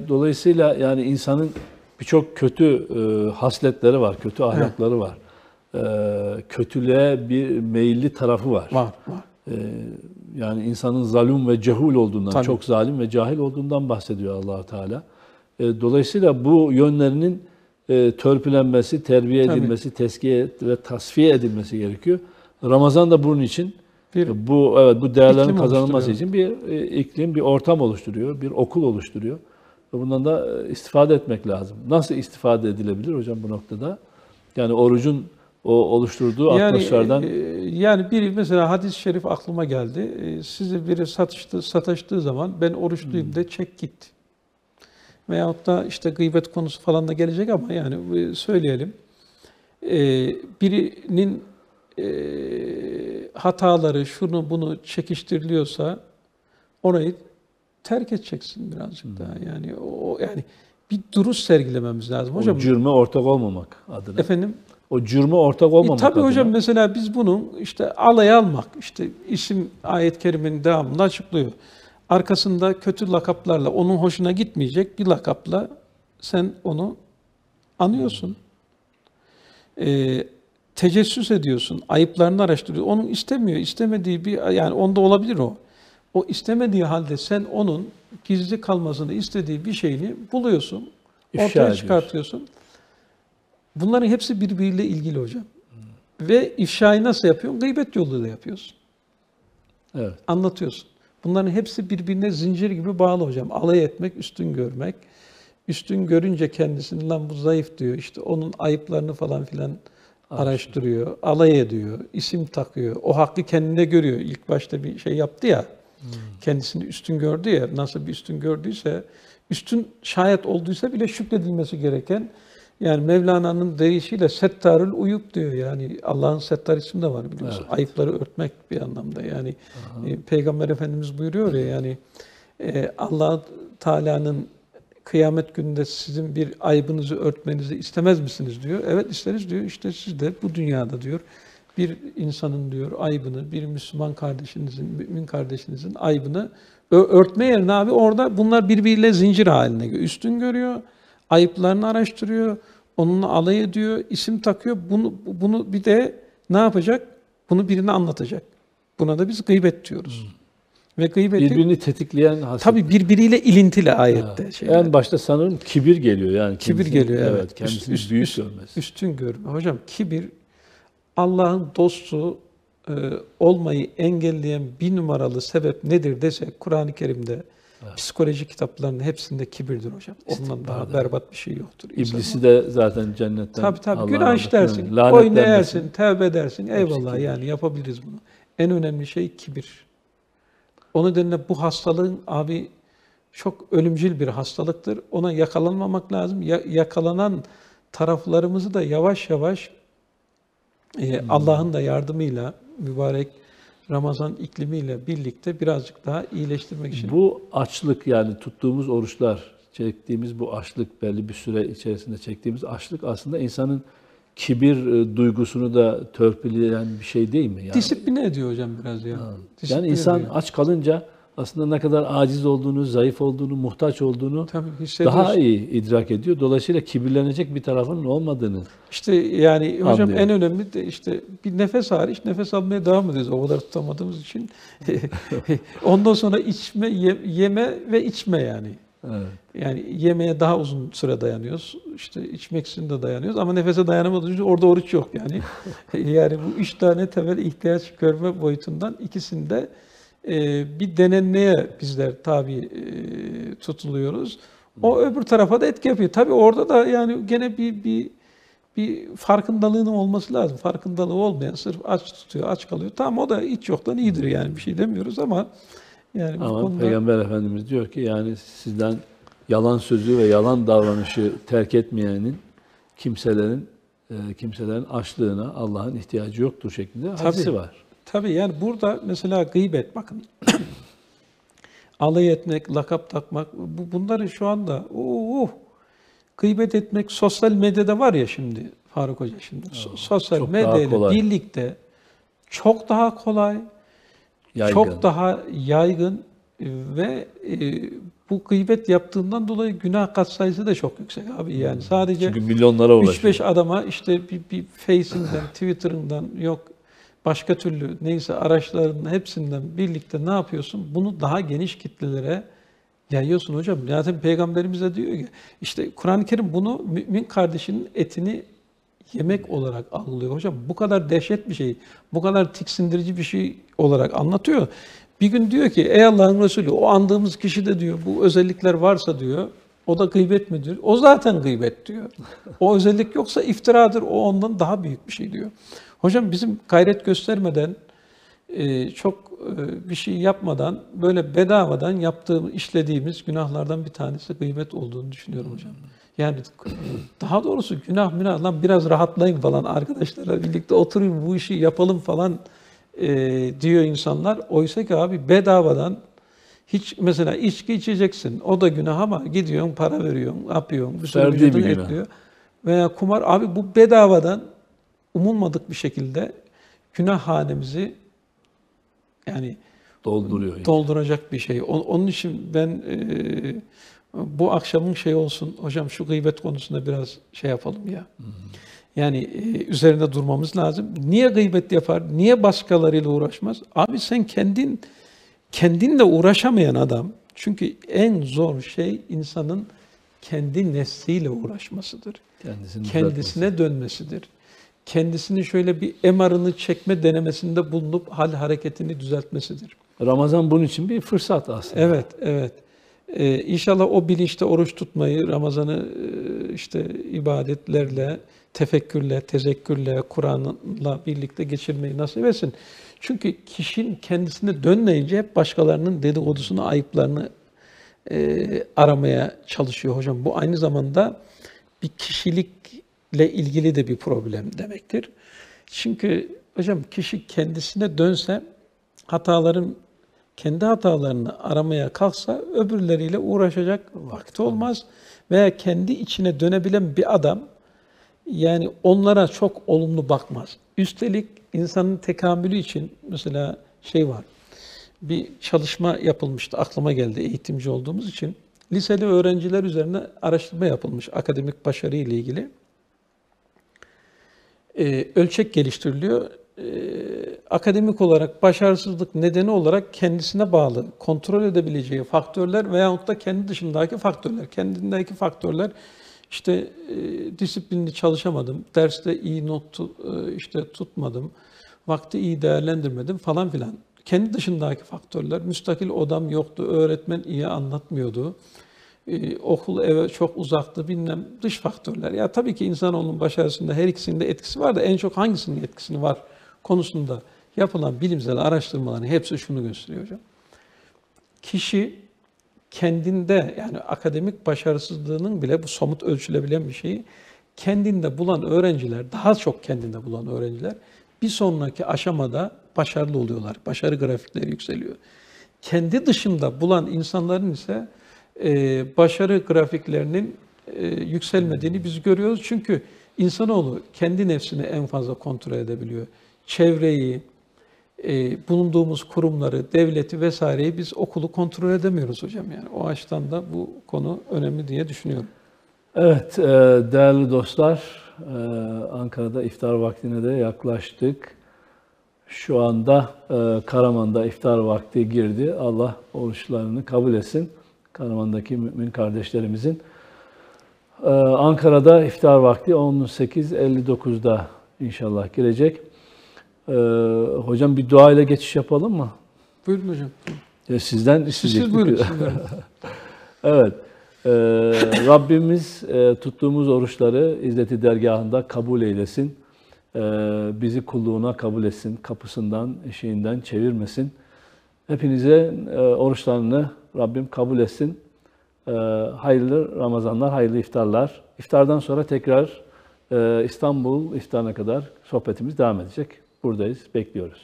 Dolayısıyla yani insanın birçok kötü hasletleri var, kötü ahlakları var. Kötülüğe bir meyilli tarafı var. Var. Yani insanın zalim ve cehul olduğundan, Tabii. çok zalim ve cahil olduğundan bahsediyor Allah Teala. Dolayısıyla bu yönlerinin törpülenmesi, terbiye edilmesi, tezkiye ve tasfiye edilmesi gerekiyor. Ramazan da bunun için bu değerlerin kazanılması için bir iklim, bir ortam oluşturuyor, bir okul oluşturuyor. Ve bundan da istifade etmek lazım. Nasıl istifade edilebilir hocam bu noktada? Yani orucun o oluşturduğu atmosferden... Yani biri mesela hadis-i şerif aklıma geldi. Sizi biri sataştığı zaman ben oruçluyum de çek git. Veyahut da işte gıybet konusu falan da gelecek ama yani söyleyelim. Birinin hataları şunu bunu çekiştiriliyorsa orayı terk edeceksin birazcık daha. Yani yani bir duruş sergilememiz lazım hocam. O cürme ortak olmamak adına. Efendim? O cürme ortak olmamak tabii adına. hocam mesela biz bunu işte alaya almak, işte isim ayet-i kerimenin devamında açıklıyor. Arkasında kötü lakaplarla onun hoşuna gitmeyecek bir lakapla sen onu anıyorsun. Tecessüs ediyorsun, ayıplarını araştırıyorsun. Onun istemediği bir yani onda olabilir o. O istemediği halde sen onun gizli kalmasını istediği bir şeyini buluyorsun, İfşa ortaya ediyorsun. çıkartıyorsun. Bunların hepsi birbiriyle ilgili hocam. Ve ifşayı nasıl yapıyorsun? Gıybet yoluyla yapıyorsun. Evet. Anlatıyorsun. Bunların hepsi birbirine zincir gibi bağlı hocam. Alay etmek, üstün görmek. Üstün görünce kendisini lan bu zayıf diyor. İşte onun ayıplarını falan filan araştırıyor. Alay ediyor. İsim takıyor. O hakkı kendine görüyor. İlk başta bir şey yaptı ya. Kendisini üstün gördü ya. Nasıl bir üstün gördüyse, üstün şayet olduysa bile şükredilmesi gereken, yani Mevlana'nın deyişiyle settarül uyup diyor. Yani Allah'ın settar ismi de var biliyorsun. Evet. Ayıpları örtmek bir anlamda. Yani Peygamber Efendimiz buyuruyor ya, yani Allah Teala'nın kıyamet gününde sizin bir ayıbınızı örtmenizi istemez misiniz diyor. Evet isteriz diyor. İşte siz de bu dünyada diyor bir insanın diyor ayıbını, bir Müslüman kardeşinizin, mümin kardeşinizin ayıbını örtme yerine abi orada bunlar birbiriyle zincir haline geliyor. Üstün görüyor, ayıplarını araştırıyor, onunla alay ediyor, isim takıyor. Bunu bir de ne yapacak? Bunu birine anlatacak. Buna da biz gıybet diyoruz. Ve gıybeti Birbirini tetikleyen haset. tabii birbiriyle ilintili ayette. Şeyler. En başta sanırım kibir geliyor yani. Kibir kendisini- geliyor, evet. Kendisini Üst- büyük üst- görmesi. Üstün görme. Hocam kibir Allah'ın dostu olmayı engelleyen bir numaralı sebep nedir desek Kur'an-ı Kerim'de psikoloji kitaplarının hepsinde kibirdir hocam. Ondan daha berbat bir şey yoktur. İblisi de zaten cennetten. Tabii Allah'ın günah rahmetinden işlersin, lanetlenmesin. boyun eğersin, tevbe edersin. Eyvallah kibir. yani yapabiliriz bunu. En önemli şey kibir. O nedenle bu hastalığın abi çok ölümcül bir hastalıktır. Ona yakalanmamak lazım. Yakalanan taraflarımızı da yavaş yavaş Allah'ın da yardımıyla, mübarek Ramazan iklimiyle birlikte birazcık daha iyileştirmek için. Bu açlık, yani tuttuğumuz oruçlar, çektiğimiz bu açlık, belli bir süre içerisinde çektiğimiz açlık aslında insanın kibir duygusunu da törpüleyen bir şey değil mi? Yani, Disipline ediyor hocam biraz ya. yani Disipline insan ediyor. aç kalınca aslında ne kadar aciz olduğunu, zayıf olduğunu, muhtaç olduğunu Tabii hissediyorsun. daha iyi idrak ediyor. Dolayısıyla kibirlenecek bir tarafının olmadığını. İşte yani hocam Anlıyorum. en önemli de işte bir nefes hariç nefes almaya devam ediyoruz o kadar tutamadığımız için. Ondan sonra yeme ve içme yani. Evet. Yani yemeye daha uzun süre dayanıyoruz. İşte içmek için de dayanıyoruz ama nefese dayanamadığımız için orada oruç yok yani. Yani bu 3 tane temel ihtiyaç görme boyutundan ikisinde bir denenmeye bizler tabi tutuluyoruz. O öbür tarafa da etki yapıyor. Tabii orada da yani gene bir farkındalığının olması lazım. Farkındalığı olmayan sırf aç tutuyor, aç kalıyor. Tamam o da hiç yoktan iyidir yani bir şey demiyoruz ama yani bu Ama konuda Peygamber Efendimiz diyor ki yani sizden yalan sözü ve yalan davranışı terk etmeyenin kimselerin açlığına Allah'ın ihtiyacı yoktur şeklinde hadisi Tabii. var. tabii yani burada mesela gıybet bakın. Alay etmek, lakap takmak bunları şu anda gıybet etmek sosyal medyada var ya şimdi Faruk Hoca şimdi. Sosyal çok daha medyayla kolay. birlikte çok daha kolay, Yaygın. çok daha yaygın ve bu gıybet yaptığından dolayı günah katsayısı da çok yüksek abi. Yani sadece Çünkü milyonlara ulaşıyor. 3-5 adama işte bir Face'inden, Twitter'ından yok başka türlü neyse araçlarının hepsinden birlikte ne yapıyorsun? Bunu daha geniş kitlelere yayıyorsun hocam. Zaten Peygamberimiz de diyor ki işte Kur'an-ı Kerim bunu mümin kardeşinin etini yemek olarak algılıyor hocam. Bu kadar dehşet bir şey, bu kadar tiksindirici bir şey olarak anlatıyor. Bir gün diyor ki ey Allah'ın Resulü o andığımız kişide diyor bu özellikler varsa diyor o da gıybet midir? O zaten gıybet diyor. O özellik yoksa iftiradır. O ondan daha büyük bir şey diyor. Hocam bizim gayret göstermeden çok bir şey yapmadan böyle bedavadan işlediğimiz günahlardan bir tanesi gıybet olduğunu düşünüyorum hocam. Yani daha doğrusu günah lan biraz rahatlayın falan arkadaşlarla birlikte oturayım bu işi yapalım falan diyor insanlar. Oysa ki abi bedavadan hiç mesela içki içeceksin. O da günah ama gidiyorsun para veriyorsun, yapıyorsun. Bir sürü Verdiği vücudun bir günah. ekliyor. Veya kumar abi bu bedavadan umulmadık bir şekilde günah hanemizi yani Dolduruyor. dolduracak bir şey. Onun için ben bu akşamın şey olsun hocam şu gıybet konusunda biraz şey yapalım ya. Yani üzerinde durmamız lazım. Niye gıybet yapar? Niye başkalarıyla uğraşmaz? Abi sen kendin kendinle uğraşamayan adam, çünkü en zor şey insanın kendi nefsiyle uğraşmasıdır. Kendisine dönmesidir. Kendisini şöyle bir MR'ını çekme denemesinde bulunup hal hareketini düzeltmesidir. Ramazan bunun için bir fırsat aslında. Evet, evet. İnşallah o bilinçte oruç tutmayı, Ramazan'ı işte ibadetlerle, tefekkürle, tezekkürle, Kur'an'la birlikte geçirmeyi nasip etsin. Çünkü kişinin kendisine dönmeyince hep başkalarının dedikodusunu, ayıplarını aramaya çalışıyor hocam. Bu aynı zamanda bir kişilikle ilgili de bir problem demektir. Çünkü hocam kişi kendisine dönse, kendi hatalarını aramaya kalksa öbürleriyle uğraşacak vakti olmaz. Veya kendi içine dönebilen bir adam yani onlara çok olumlu bakmaz. Üstelik insanın tekamülü için mesela var. Bir çalışma yapılmıştı, aklıma geldi eğitimci olduğumuz için. Liseli öğrenciler üzerine araştırma yapılmış akademik başarı ile ilgili. Ölçek geliştiriliyor. Akademik olarak başarısızlık nedeni olarak kendisine bağlı, kontrol edebileceği faktörler veyahut da kendi dışındaki faktörler. Kendindeki faktörler disiplinli çalışamadım, derste iyi not tutmadım, vakti iyi değerlendirmedim falan filan. Kendi dışındaki faktörler, müstakil odam yoktu, öğretmen iyi anlatmıyordu, okul eve çok uzaktı, bilmem dış faktörler. Ya tabii ki insanoğlunun başarısında her ikisinin de etkisi var da en çok hangisinin etkisini var konusunda yapılan bilimsel araştırmaların hepsi şunu gösteriyor hocam. Kişi kendinde yani akademik başarısızlığının bile bu somut ölçülebilen bir şeyi kendinde bulan öğrenciler, daha çok kendinde bulan öğrenciler bir sonraki aşamada başarılı oluyorlar. Başarı grafikleri yükseliyor. Kendi dışında bulan insanların ise başarı grafiklerinin yükselmediğini biz görüyoruz. Çünkü insanoğlu kendi nefsini en fazla kontrol edebiliyor. Çevreyi, bulunduğumuz kurumları, devleti vesaireyi biz okulu kontrol edemiyoruz hocam. Yani o açıdan da bu konu önemli diye düşünüyorum. Evet, değerli dostlar, Ankara'da iftar vaktine de yaklaştık. Şu anda Karaman'da iftar vakti girdi. Allah oruçlarını kabul etsin. Karaman'daki mümin kardeşlerimizin. Ankara'da iftar vakti 18.59'da inşallah girecek. Hocam bir dua ile geçiş yapalım mı? Buyurun hocam. Sizden Siz buyurun. Evet. Rabbimiz tuttuğumuz oruçları İzzet-i Dergahı'nda kabul eylesin. Bizi kulluğuna kabul etsin. Kapısından, eşiğinden çevirmesin. Hepinize oruçlarını Rabbim kabul etsin. Hayırlı Ramazanlar, hayırlı iftarlar. İftardan sonra tekrar İstanbul iftarına kadar sohbetimiz devam edecek. Buradayız, bekliyoruz.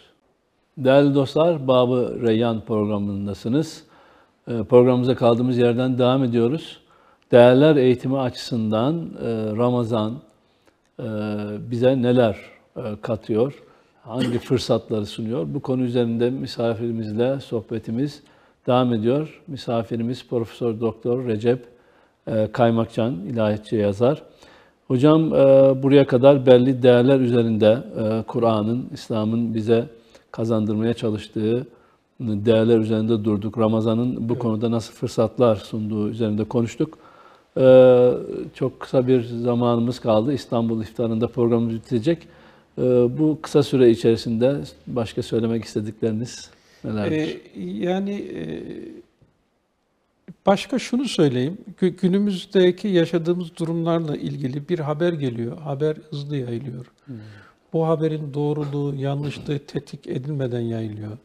Değerli dostlar, Bab-ı Reyyan programındasınız. Programımıza kaldığımız yerden devam ediyoruz. Değerler eğitimi açısından Ramazan bize neler katıyor, hangi fırsatları sunuyor? Bu konu üzerinde misafirimizle sohbetimiz devam ediyor. Misafirimiz Profesör Doktor Recep Kaymakcan, ilahiyatçı yazar. Hocam buraya kadar belli değerler üzerinde Kur'an'ın, İslam'ın bize kazandırmaya çalıştığı değerler üzerinde durduk. Ramazan'ın bu konuda nasıl fırsatlar sunduğu üzerinde konuştuk. Çok kısa bir zamanımız kaldı. İstanbul iftarında programımız bitecek. Bu kısa süre içerisinde başka söylemek istedikleriniz nelerdir? Başka şunu söyleyeyim. Günümüzdeki yaşadığımız durumlarla ilgili bir haber geliyor. Haber hızlı yayılıyor. Bu haberin doğruluğu, yanlışlığı tetkik edilmeden yayılıyor.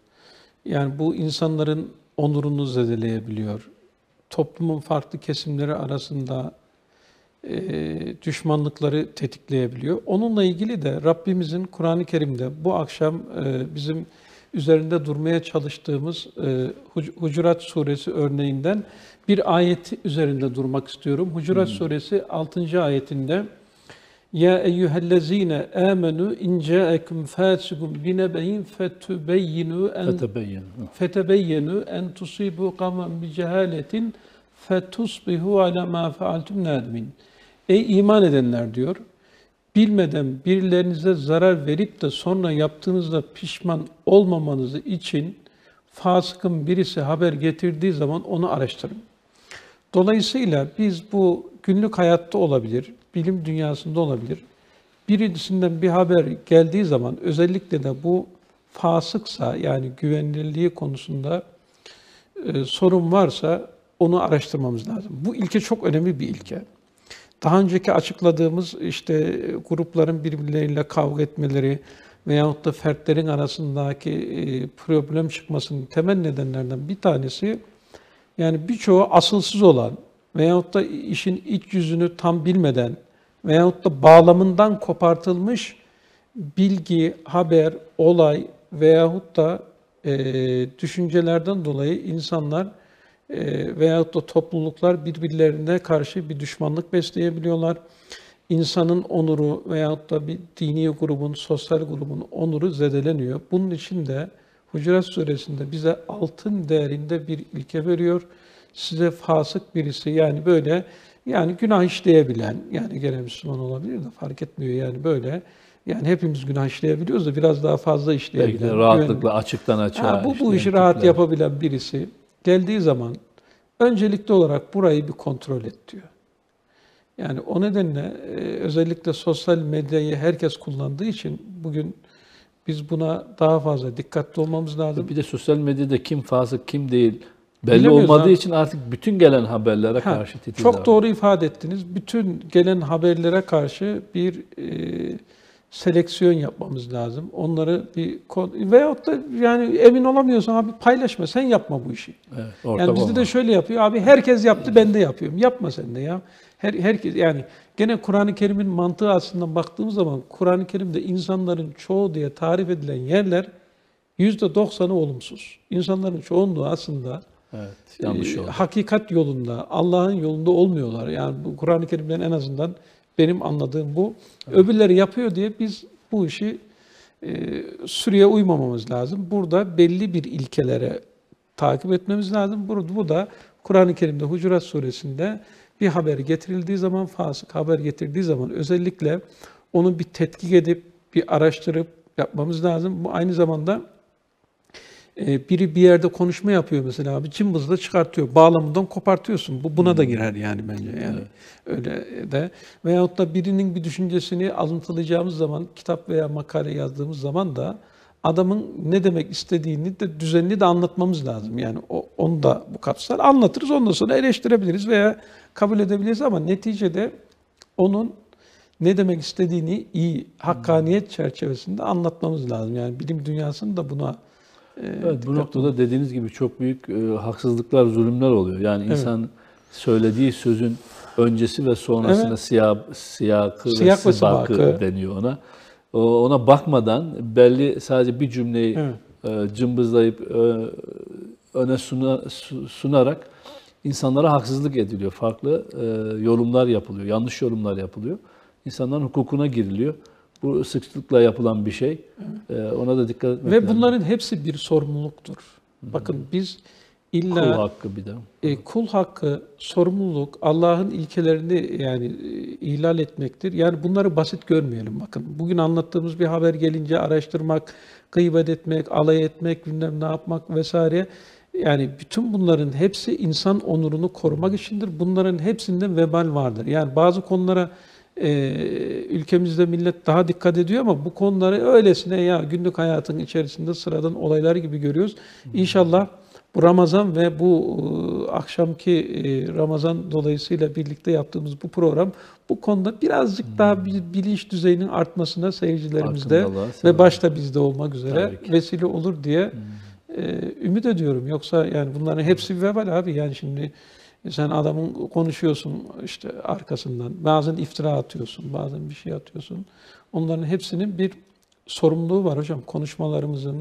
Yani bu insanların onurunu zedeleyebiliyor. Toplumun farklı kesimleri arasında düşmanlıkları tetikleyebiliyor. Onunla ilgili de Rabbimizin Kur'an-ı Kerim'de bu akşam bizim üzerinde durmaya çalıştığımız Hucurat Suresi örneğinden bir ayet üzerinde durmak istiyorum. Hucurat Suresi 6. ayetinde Ya eyyühellezine amenu in ca'ekum fasikum binebeyin fetebeyyenu en tusibu kavmen bi cehaletin fetusbihu ala ma faaltum nadimin. Ey iman edenler diyor. Bilmeden birilerinize zarar verip de sonra yaptığınızda pişman olmamanızı için fasıkın birisi haber getirdiği zaman onu araştırın. Dolayısıyla biz bu günlük hayatta olabilir, bilim dünyasında olabilir. Birisinden bir haber geldiği zaman özellikle de bu fasıksa yani güvenilirliği konusunda sorun varsa onu araştırmamız lazım. Bu ilke çok önemli bir ilke. Daha önceki açıkladığımız işte grupların birbirleriyle kavga etmeleri veyahut da fertlerin arasındaki problem çıkmasının temel nedenlerden bir tanesi yani birçoğu asılsız olan veyahut da işin iç yüzünü tam bilmeden veyahut da bağlamından kopartılmış bilgi, haber, olay veyahut da düşüncelerden dolayı insanlar veyahut da topluluklar birbirlerine karşı bir düşmanlık besleyebiliyorlar. İnsanın onuru veyahut da bir dini grubun, sosyal grubun onuru zedeleniyor. Bunun için de Hucurat Suresi'nde bize altın değerinde bir ilke veriyor. Size fasık birisi yani böyle yani günah işleyebilen yani gene Müslüman olabilir de fark etmiyor yani böyle yani hepimiz günah işleyebiliyoruz da biraz daha fazla işleyebilen. Belki de rahatlıkla açıktan açığa bu işi rahat yapabilen birisi geldiği zaman öncelikli olarak burayı bir kontrol et diyor. Yani o nedenle özellikle sosyal medyayı herkes kullandığı için bugün biz buna daha fazla dikkatli olmamız lazım. Bir de sosyal medyada kim fasık kim değil belli olmadığı için artık bütün gelen haberlere karşı titiz. Çok doğru ifade ettiniz. Bütün gelen haberlere karşı bir seleksiyon yapmamız lazım. Onları veyahut da yani emin olamıyorsan abi paylaşma, sen yapma bu işi. Evet, yani bizde de şöyle yapıyor. Abi herkes yaptı, ben de yapıyorum. Yapma sen de ya. Herkes yani gene Kur'an-ı Kerim'in mantığı aslında baktığımız zaman Kur'an-ı Kerim'de insanların çoğu diye tarif edilen yerler %90'ı olumsuz. İnsanların çoğunluğu aslında yanlış yolda. Hakikat yolunda, Allah'ın yolunda olmuyorlar. Yani bu Kur'an-ı Kerim'den en azından benim anladığım bu. Evet. Öbürleri yapıyor diye biz bu işi sürüye uymamamız lazım. Burada belli bir ilkelere takip etmemiz lazım. Bu da Kur'an-ı Kerim'de Hucurat Suresi'nde bir haber getirildiği zaman, fasık haber getirdiği zaman özellikle onu bir tetkik edip, bir araştırıp yapmamız lazım. Bu aynı zamanda biri bir yerde konuşma yapıyor mesela abi, cımbızla çıkartıyor, bağlamından kopartıyorsun. Buna da girer yani bence yani. Evet. Öyle de. Veyahut da birinin bir düşüncesini alıntılayacağımız zaman, kitap veya makale yazdığımız zaman da adamın ne demek istediğini de düzenli de anlatmamız lazım. Yani onu da bu kapsar. Anlatırız, ondan sonra eleştirebiliriz veya kabul edebiliriz ama neticede onun ne demek istediğini iyi, hakkaniyet çerçevesinde anlatmamız lazım. Yani bilim dünyasının da buna evet, bu noktada dediğiniz gibi çok büyük haksızlıklar, zulümler oluyor. Yani insan söylediği sözün öncesi ve sonrasına siyakı ve sibakı deniyor ona. Ona bakmadan belli sadece bir cümleyi cımbızlayıp öne sunarak insanlara haksızlık ediliyor. Farklı yorumlar yapılıyor, yanlış yorumlar yapılıyor. İnsanların hukukuna giriliyor. Bu sıklıkla yapılan bir şey. Ona da dikkat etmek lazım. Ve bunların hepsi bir sorumluluktur. Bakın biz illa kul hakkı bir de. Kul hakkı, sorumluluk, Allah'ın ilkelerini yani ihlal etmektir. Yani bunları basit görmeyelim. Bakın bugün anlattığımız bir haber gelince araştırmak, gıybet etmek, alay etmek, bilmem ne yapmak vesaire. Yani bütün bunların hepsi insan onurunu korumak içindir. Bunların hepsinde vebal vardır. Yani bazı konulara ülkemizde millet daha dikkat ediyor ama bu konuları öylesine ya günlük hayatın içerisinde sıradan olaylar gibi görüyoruz. İnşallah bu Ramazan ve bu akşamki Ramazan dolayısıyla birlikte yaptığımız bu program bu konuda birazcık daha bir bilinç düzeyinin artmasına seyircilerimizde ve başta bizde olmak üzere vesile olur diye ümit ediyorum. Yoksa yani bunların hepsi bir vebal abi. Yani şimdi sen adamın konuşuyorsun işte arkasından, bazen iftira atıyorsun, bazen bir şey atıyorsun. Onların hepsinin bir sorumluluğu var hocam. Konuşmalarımızın,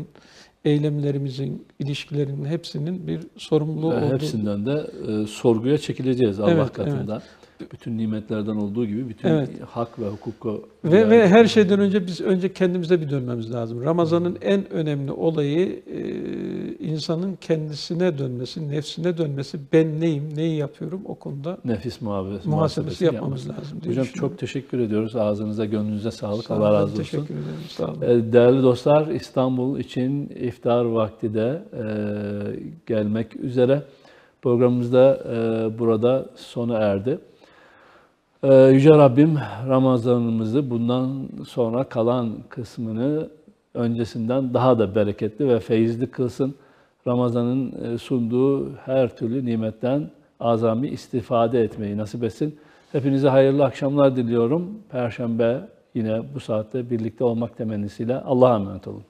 eylemlerimizin, ilişkilerinin hepsinin bir sorumluluğu olduğu. Hepsinden de sorguya çekileceğiz Allah katında. Evet. Bütün nimetlerden olduğu gibi bütün hak ve hukuku. Ve her şeyden önce biz kendimize bir dönmemiz lazım. Ramazan'ın en önemli olayı insanın kendisine dönmesi, nefsine dönmesi, ben neyim, neyi yapıyorum o konuda Nefis muhasebesi yapmamız lazım diye Hocam düşünüyorum. çok teşekkür ediyoruz. Ağzınıza, gönlünüze sağlık. Sağ olun, Allah ben razı olsun. teşekkür ederim. Sağ olun. Değerli dostlar, İstanbul için iftar vakti de gelmek üzere. Programımız da burada sona erdi. Yüce Rabbim Ramazanımızı bundan sonra kalan kısmını öncesinden daha da bereketli ve feyizli kılsın. Ramazan'ın sunduğu her türlü nimetten azami istifade etmeyi nasip etsin. Hepinize hayırlı akşamlar diliyorum. Perşembe yine bu saatte birlikte olmak temennisiyle Allah'a emanet olun.